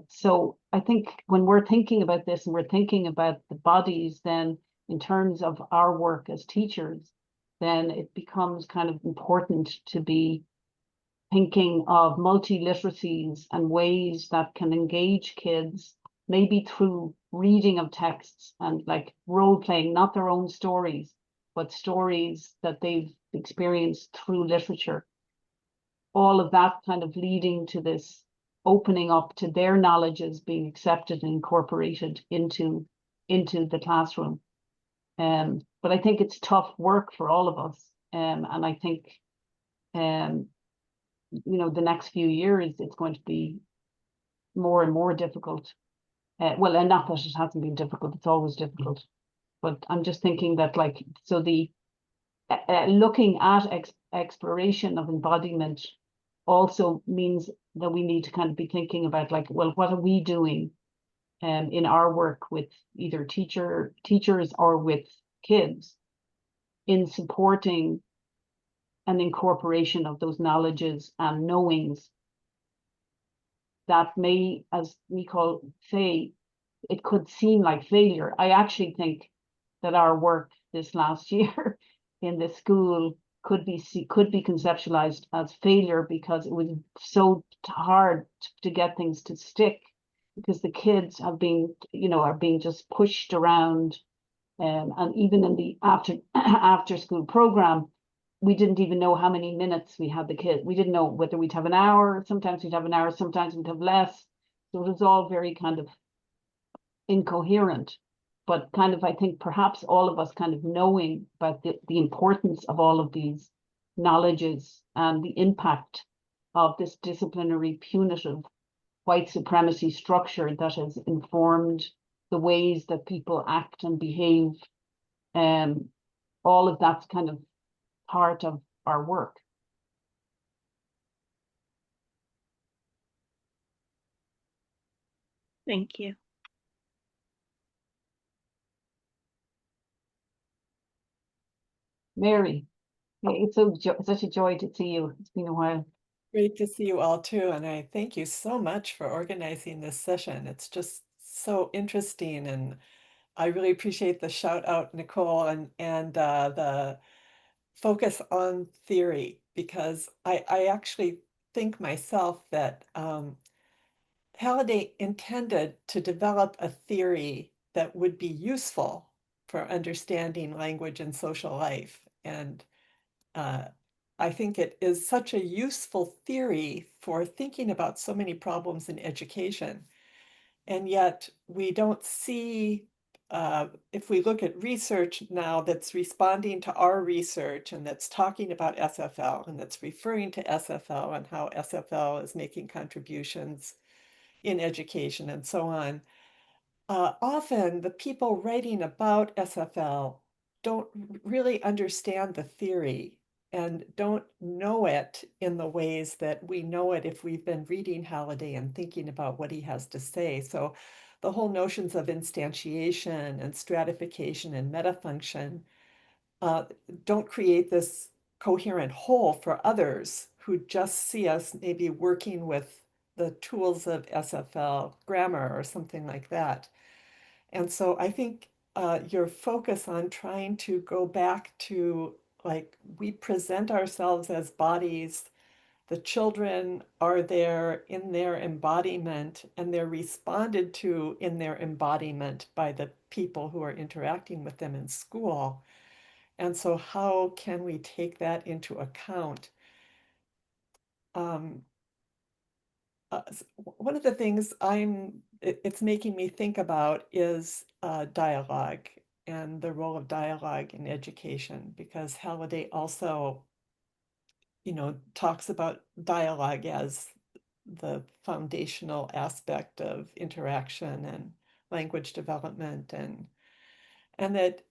So I think when we're thinking about this and we're thinking about the bodies, then in terms of our work as teachers, then it becomes kind of important to be thinking of multiliteracies and ways that can engage kids, maybe through reading of texts and like role playing, not their own stories, but stories that they've experienced through literature. All of that kind of leading to this opening up to their knowledges being accepted and incorporated into the classroom. But I think it's tough work for all of us. And I think, the next few years, it's going to be more and more difficult. Well, and not that it hasn't been difficult, it's always difficult. But I'm just thinking that, like, so the looking at exploration of embodiment also means that we need to kind of be thinking about, like, well, what are we doing in our work with either teachers or with kids in supporting an incorporation of those knowledges and knowings that may, as Nicole say, it could seem like failure. I actually think that our work this last year in the school could be conceptualized as failure, because it was so hard to get things to stick, because the kids have been, are being just pushed around. And even in the after school program, we didn't even know how many minutes we had the kids. We didn't know whether we'd have an hour. Sometimes we'd have an hour, sometimes we'd have less. So it was all very kind of incoherent. But kind of, I think perhaps all of us kind of knowing about the importance of all of these knowledges and the impact of this disciplinary, punitive white supremacy structure that has informed the ways that people act and behave. All of that's kind of part of our work. Thank you. Mary, it's such a joy to see you. It's been a while. Great to see you all too, and I thank you so much for organizing this session. It's just so interesting, and I really appreciate the shout out, Nicole, and the focus on theory, because I actually think myself that Halliday intended to develop a theory that would be useful for understanding language and social life. And I think it is such a useful theory for thinking about so many problems in education. And yet we don't see, if we look at research now that's responding to our research and that's talking about SFL and that's referring to SFL and how SFL is making contributions in education and so on, often the people writing about SFL don't really understand the theory and don't know it in the ways that we know it if we've been reading Halliday and thinking about what he has to say. So the whole notions of instantiation and stratification and metafunction don't create this coherent whole for others who just see us maybe working with the tools of SFL grammar or something like that. And so I think your focus on trying to go back to, like, we present ourselves as bodies, the children are there in their embodiment, and they're responded to in their embodiment by the people who are interacting with them in school. And so how can we take that into account? One of the things it's making me think about is dialogue and the role of dialogue in education, because Halliday also, talks about dialogue as the foundational aspect of interaction and language development, and that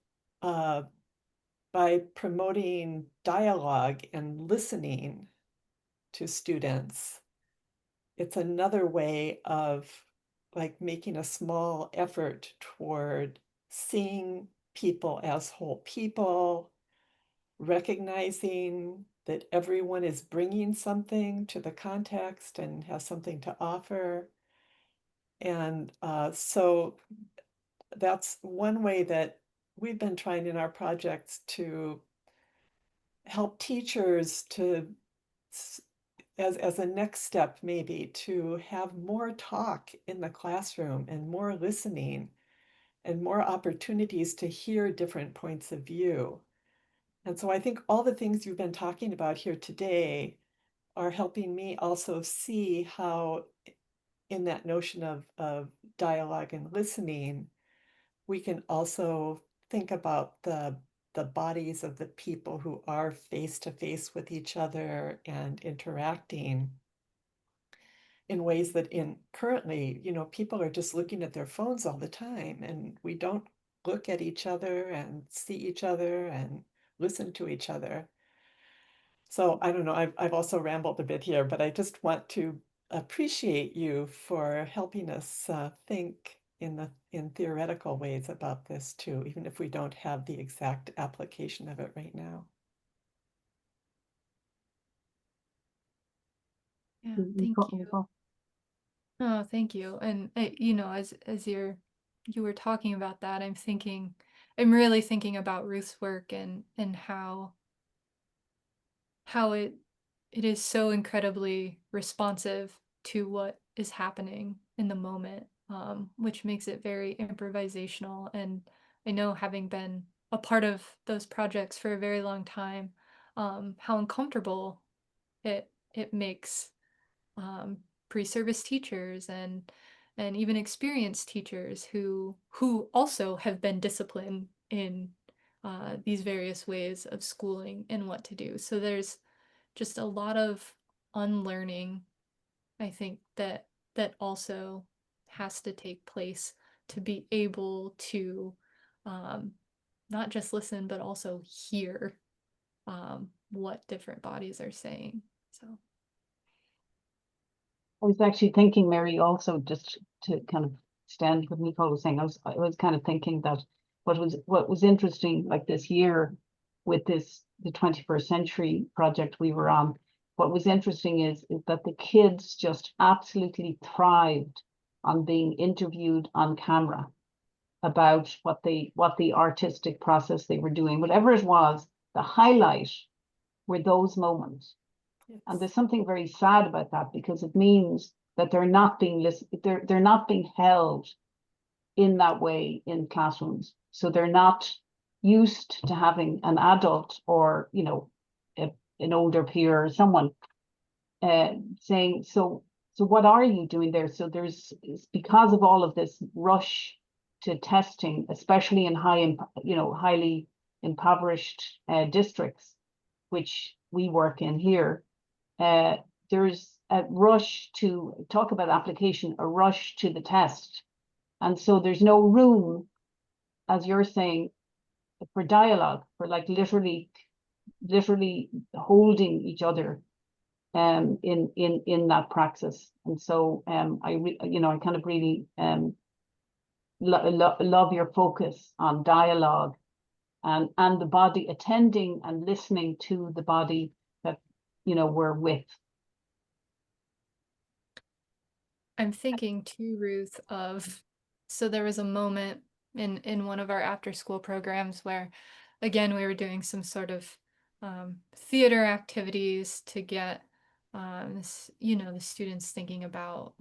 by promoting dialogue and listening to students, it's another way of, like, making a small effort toward seeing people as whole people, recognizing that everyone is bringing something to the context and has something to offer. And so that's one way that we've been trying in our projects to help teachers to, as a next step, maybe to have more talk in the classroom and more listening and more opportunities to hear different points of view. And so I think all the things you've been talking about here today are helping me also see how, in that notion of dialogue and listening, we can also think about the bodies of the people who are face to face with each other and interacting in ways that currently, people are just looking at their phones all the time, and we don't look at each other and see each other and listen to each other. So I don't know, I've also rambled a bit here, but I just want to appreciate you for helping us think in theoretical ways about this too, even if we don't have the exact application of it right now. Yeah, You thank got- you. got- Oh, thank you. And as you were talking about that, I'm really thinking about Ruth's work and how it is so incredibly responsive to what is happening in the moment, which makes it very improvisational. And I know, having been a part of those projects for a very long time, how uncomfortable it makes pre-service teachers and even experienced teachers who also have been disciplined in these various ways of schooling and what to do. So there's just a lot of unlearning, I think, that also has to take place to be able to not just listen, but also hear what different bodies are saying. So I was actually thinking, Mary, also just to kind of stand what Nicole was saying, I was kind of thinking that what was interesting, like this year with the 21st century project we were on, what was interesting is that the kids just absolutely thrived on being interviewed on camera about what the artistic process they were doing, whatever it was. The highlight were those moments. And there's something very sad about that, because it means that they're not being they're not being held in that way in classrooms. So they're not used to having an adult or, an older peer or someone saying, so what are you doing there? So it's because of all of this rush to testing, especially in highly impoverished districts, which we work in here, there's a rush to talk about application, a rush to the test. And so there's no room, as you're saying, for dialogue, for like literally holding each other in that praxis. And so I kind of really love your focus on dialogue and the body, attending and listening to the body that we're with. I'm thinking too, Ruth, so there was a moment in one of our after school programs where, again, we were doing some sort of theater activities to get the students thinking about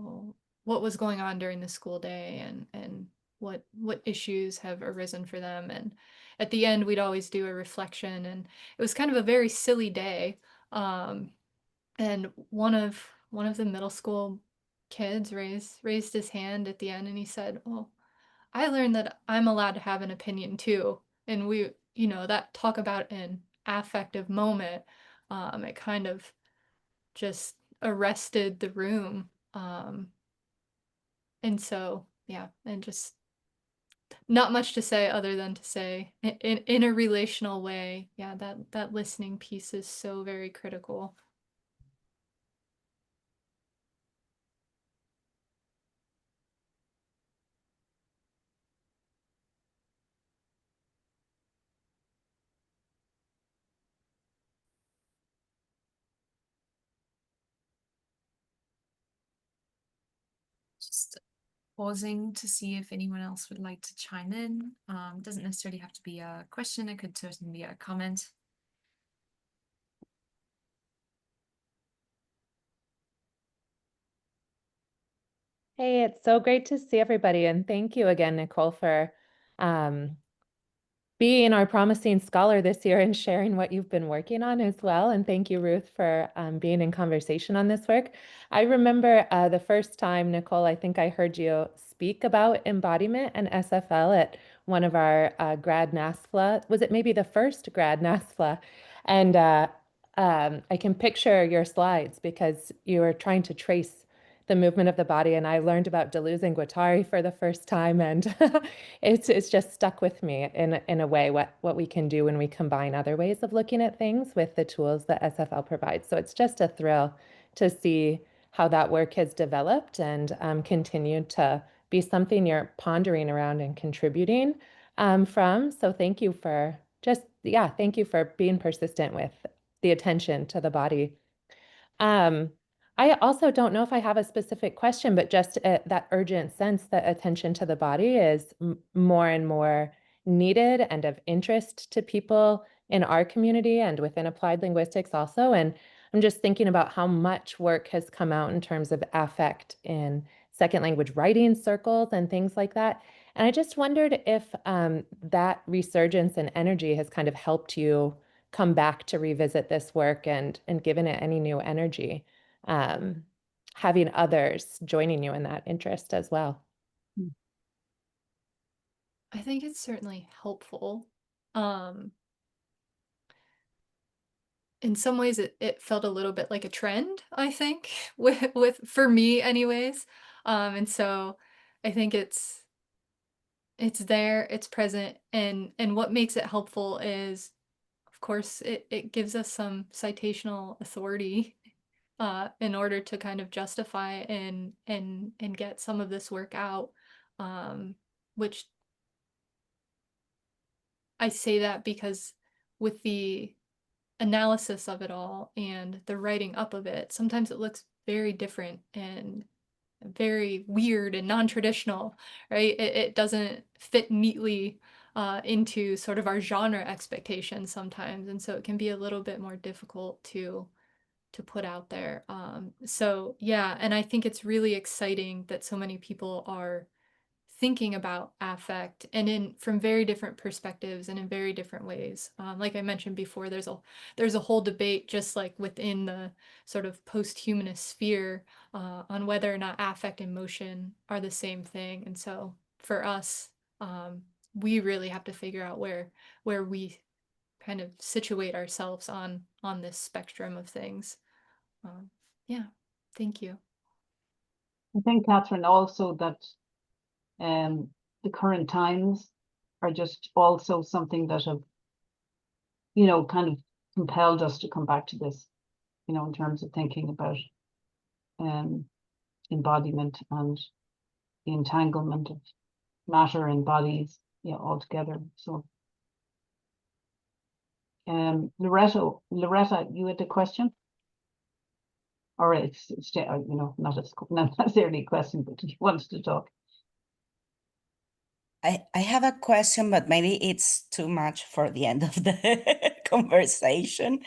what was going on during the school day and what issues have arisen for them. And at the end, we'd always do a reflection, and it was kind of a very silly day. And one of the middle school kids raised his hand at the end, and he said, "Oh, I learned that I'm allowed to have an opinion too." And we, that talk about an affective moment, it kind of just arrested the room. And so, yeah, and just not much to say other than to say in a relational way, yeah, that listening piece is so very critical. Just pausing to see if anyone else would like to chime in. Doesn't necessarily have to be a question, it could certainly be a comment. Hey, it's so great to see everybody, and thank you again, Nicole, for being our promising scholar this year and sharing what you've been working on as well. And thank you, Ruth, for being in conversation on this work. I remember the first time, Nicole, I think I heard you speak about embodiment and SFL at one of our grad NASFLA. Was it maybe the first grad NASFLA? And I can picture your slides because you were trying to trace the movement of the body, and I learned about Deleuze and Guattari for the first time, and it's just stuck with me in a way what we can do when we combine other ways of looking at things with the tools that SFL provides. So it's just a thrill to see how that work has developed and continued to be something you're pondering around and contributing from. So thank you for thank you for being persistent with the attention to the body. I also don't know if I have a specific question, but just that urgent sense that attention to the body is more and more needed and of interest to people in our community and within applied linguistics also. And I'm just thinking about how much work has come out in terms of affect in second language writing circles and things like that. And I just wondered if that resurgence and energy has kind of helped you come back to revisit this work and given it any new energy. Having others joining you in that interest as well. I think it's certainly helpful. In some ways it felt a little bit like a trend, I think, with for me anyways. And so I think it's there, it's present, and what makes it helpful is, of course, it gives us some citational authority in order to kind of justify and get some of this work out, which I say that because with the analysis of it all and the writing up of it, sometimes it looks very different and very weird and non-traditional, right? It doesn't fit neatly into sort of our genre expectations sometimes, and so it can be a little bit more difficult to put out there. So yeah, and I think it's really exciting that so many people are thinking about affect and from very different perspectives and in very different ways. Like I mentioned before, there's a whole debate just like within the sort of post-humanist sphere on whether or not affect and motion are the same thing. And so for us, we really have to figure out where we kind of situate ourselves on this spectrum of things. Yeah, thank you. I think, Catherine, also that the current times are just also something that have, kind of compelled us to come back to this, in terms of thinking about embodiment and the entanglement of matter and bodies, all together. So, Loretta, you had a question? Or it's not necessarily a question, but you wanted to talk. I have a question, but maybe it's too much for the end of the conversation.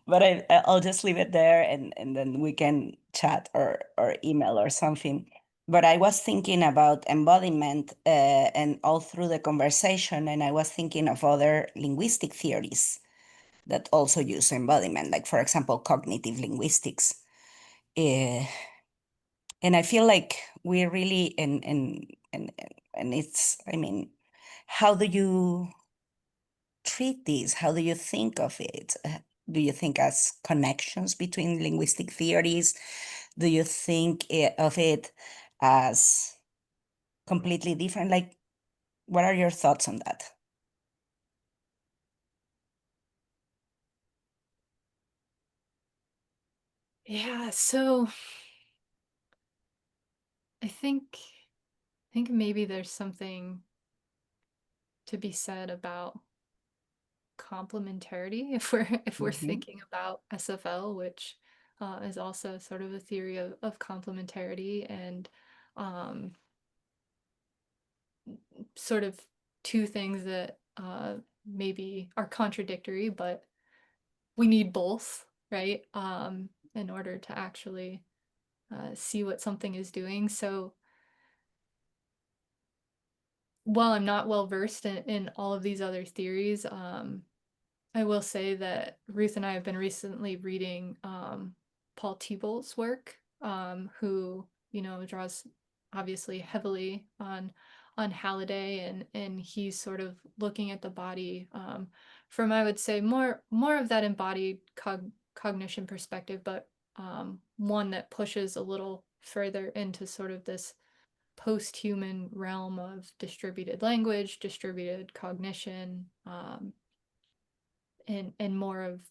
But I'll just leave it there, and then we can chat or email or something. But I was thinking about embodiment and all through the conversation, and I was thinking of other linguistic theories that also use embodiment, like, for example, cognitive linguistics. And I feel like we really, and it's, I mean, how do you treat this? How do you think of it? Do you think as connections between linguistic theories? Do you think of it as completely different? Like, what are your thoughts on that? Yeah, so I think maybe there's something to be said about complementarity if we're thinking about SFL, which is also sort of a theory of complementarity, and sort of two things that maybe are contradictory, but we need both, right? In order to actually see what something is doing. So while I'm not well versed in all of these other theories, I will say that Ruth and I have been recently reading Paul Thibault's work, who draws obviously heavily on Halliday, and he's sort of looking at the body from, I would say, more of that embodied cognition perspective, but one that pushes a little further into sort of this post-human realm of distributed language, distributed cognition, and more of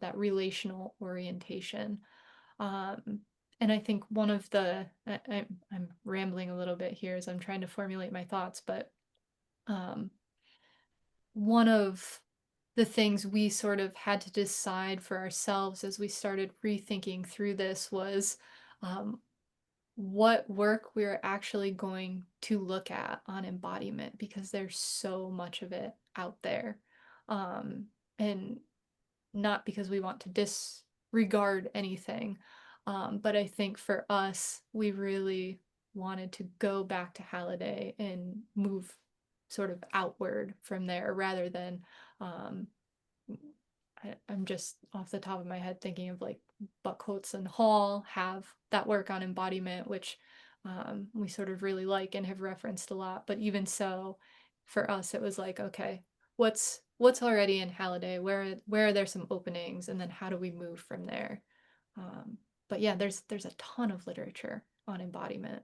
that relational orientation. And I think one of the, I'm rambling a little bit here as I'm trying to formulate my thoughts, but one of the things we sort of had to decide for ourselves as we started rethinking through this was what work we're actually going to look at on embodiment, because there's so much of it out there. And not because we want to disregard anything, but I think for us, we really wanted to go back to Halliday and move sort of outward from there, rather than I'm just off the top of my head thinking of like Buckholtz and Hall have that work on embodiment, which we sort of really like and have referenced a lot. But even so, for us, it was like, okay, what's already in Halliday? Where are there some openings, and then how do we move from there? But yeah, there's a ton of literature on embodiment.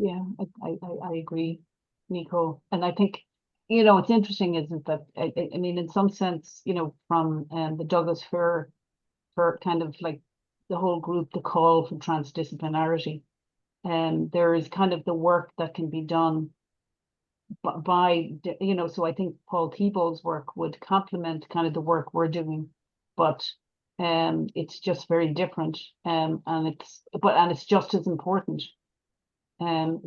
Yeah, I agree, Nicole. And I think, what's interesting isn't that, I mean, in some sense, from the Douglas Fir kind of like the whole group, the call for transdisciplinarity, and there is kind of the work that can be done by, so I think Paul Thibault's work would complement kind of the work we're doing, but it's just very different, and it's just as important.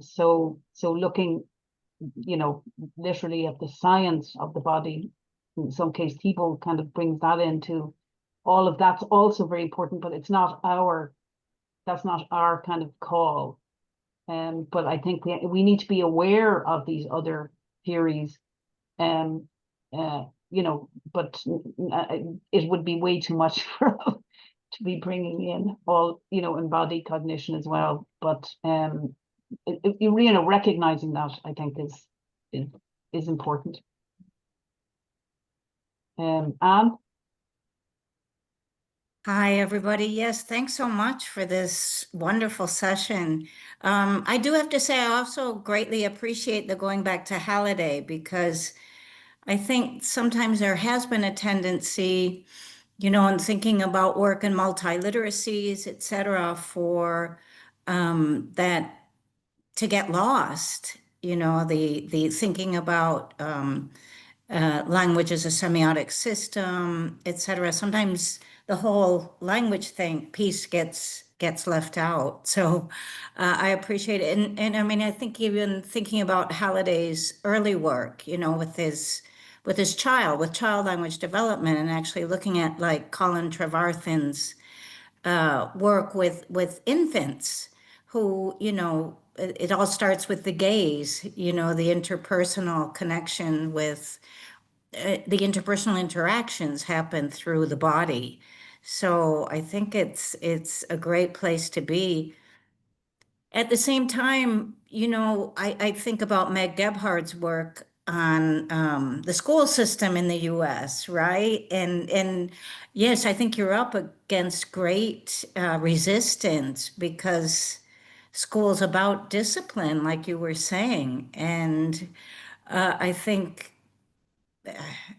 So looking, literally at the science of the body, in some case, people kind of brings that into all of that's also very important, but that's not our kind of call. But I think we need to be aware of these other theories. You know, but it would be way too much for to be bringing in all, you know, embodied cognition as well. But you know, recognizing that, I think is important. Anne? Hi, everybody. Yes, thanks so much for this wonderful session. I do have to say, I also greatly appreciate the going back to Halliday, because I think sometimes there has been a tendency, you know, in thinking about work in multiliteracies, et cetera, for that to get lost, you know, the thinking about language as a semiotic system, et cetera. Sometimes the whole language piece gets left out. So I appreciate it. And I mean, I think even thinking about Halliday's early work, you know, with child language development, and actually looking at like Colin Trevarthen's work with infants who, you know, it all starts with the gaze, you know, the interpersonal connection with the interpersonal interactions happen through the body. So I think it's a great place to be. At the same time, you know, I think about Meg Gebhard's work on the school system in the US, right? And yes, I think you're up against great resistance, because school's about discipline, like you were saying. And I think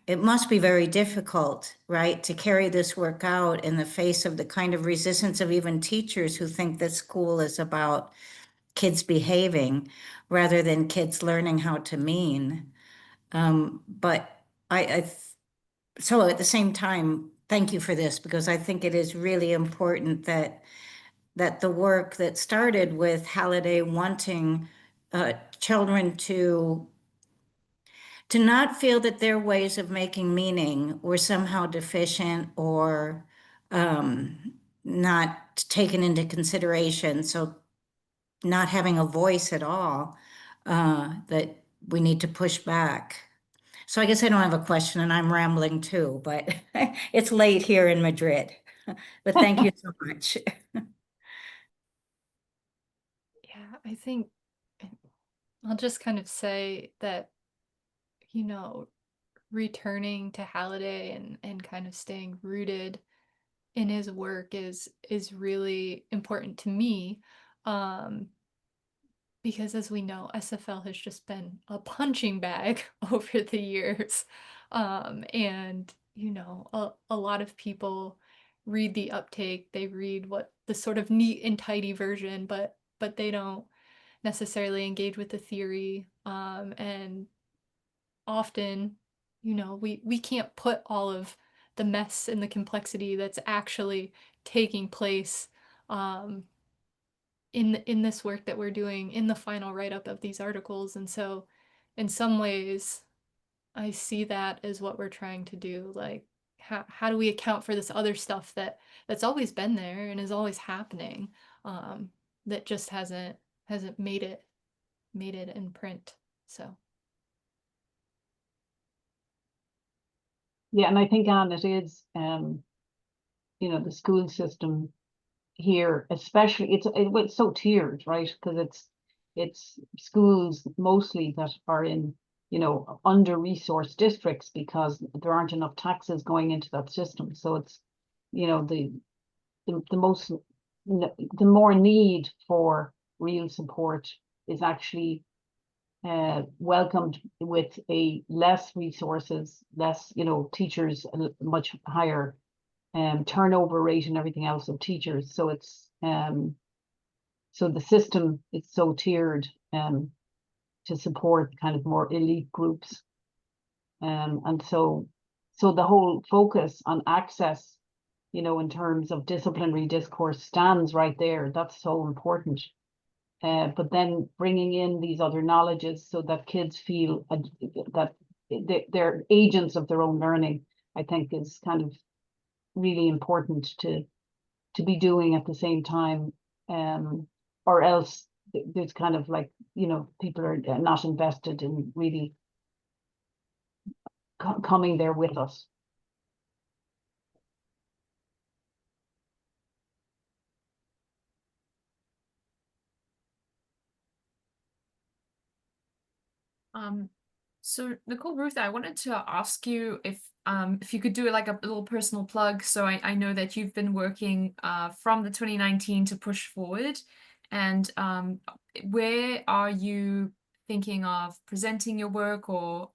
it must be very difficult, right, to carry this work out in the face of the kind of resistance of even teachers who think that school is about kids behaving rather than kids learning how to mean. But so at the same time, thank you for this, because I think it is really important that the work that started with Halliday wanting children to not feel that their ways of making meaning were somehow deficient or not taken into consideration. So not having a voice at all, that we need to push back. So I guess I don't have a question, and I'm rambling too, but it's late here in Madrid. But thank you so much. Yeah, I think I'll just kind of say that, you know, returning to Halliday and kind of staying rooted in his work is really important to me, because as we know, SFL has just been a punching bag over the years, and you know, a lot of people read the uptake, they read what the sort of neat and tidy version, but they don't necessarily engage with the theory, and often, you know, we can't put all of the mess and the complexity that's actually taking place in this work that we're doing in the final write-up of these articles. And so in some ways, I see that as what we're trying to do. Like, how do we account for this other stuff that's always been there and is always happening, that just hasn't made it in print. So Yeah, and I think, Anne, it is, you know, the school system here, especially, it's so tiered, right? Because it's schools mostly that are in, you know, under-resourced districts because there aren't enough taxes going into that system. So it's, you know, the more need for real support is actually welcomed with a less resources, less, you know, teachers, a much higher turnover rate and everything else of teachers. So it's so the system is so tiered to support kind of more elite groups. And so the whole focus on access, you know, in terms of disciplinary discourse stands right there. That's so important. But then bringing in these other knowledges so that kids feel that they're agents of their own learning, I think is kind of really important to be doing at the same time, or else there's kind of like, you know, people are not invested in really coming there with us. So Nicole, Ruth, I wanted to ask you if you could do like a little personal plug. So I know that you've been working from the 2019 to push forward, and where are you thinking of presenting your work, or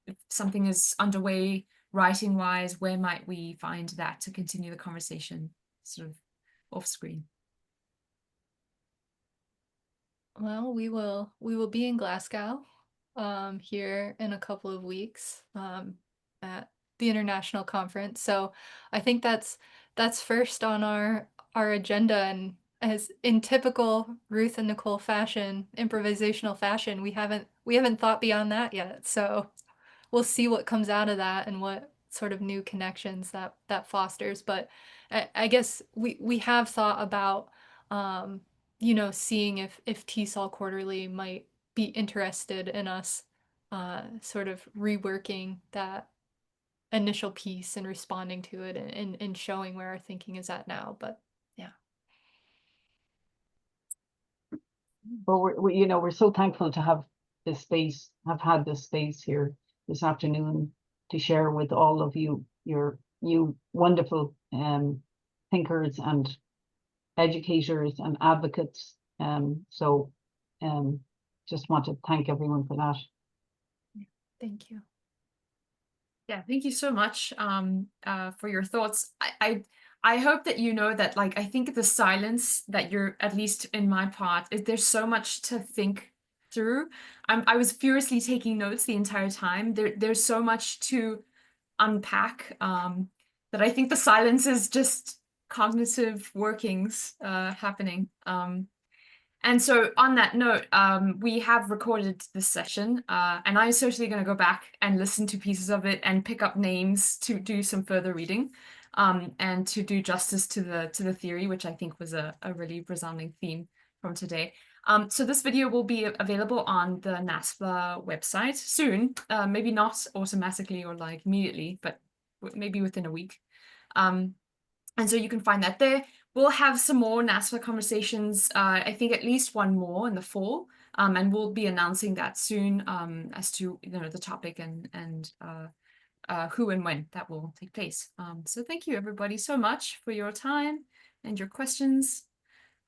if something is underway writing wise, where might we find that to continue the conversation sort of off screen? Well, we will be in Glasgow here in a couple of weeks at the international conference. So I think that's first on our agenda, and as in typical Ruth and Nicole fashion, improvisational fashion, we haven't thought beyond that yet. So we'll see what comes out of that and what sort of new connections that fosters. But I guess we have thought about you know, seeing if TESOL Quarterly might be interested in us sort of reworking that initial piece and responding to it and showing where our thinking is at now. But yeah. But we, you know, we're so thankful to have this space, have had this space here this afternoon to share with all of you, you wonderful thinkers and educators and advocates. So just want to thank everyone for that. Thank you. Yeah, thank you so much for your thoughts. I hope that you know that, like, I think the silence that you're, at least in my part, there's so much to think through. I was furiously taking notes the entire time. There's so much to unpack that I think the silence is just cognitive workings happening. And so on that note, we have recorded this session, and I'm certainly going to go back and listen to pieces of it and pick up names to do some further reading, and to do justice to the theory, which I think was a really resounding theme from today. So this video will be available on the NASFLA website soon, maybe not automatically or like immediately, but maybe within a week. And so you can find that there. We'll have some more NASFLA conversations, I think at least one more in the fall, and we'll be announcing that soon as to, you know, the topic and who and when that will take place. So thank you everybody so much for your time and your questions.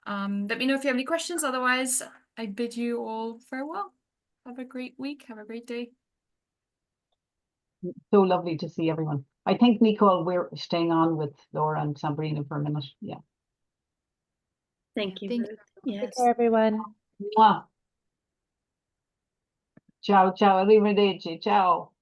Let me know if you have any questions. Otherwise, I bid you all farewell. Have a great week. Have a great day. So lovely to see everyone. I think, Nicole, we're staying on with Laura and Sabrina for a minute. Yeah. Thank you, Thank Ruth. Take Yes. care, everyone. Mwah. Ciao, ciao, arrivederci, ciao.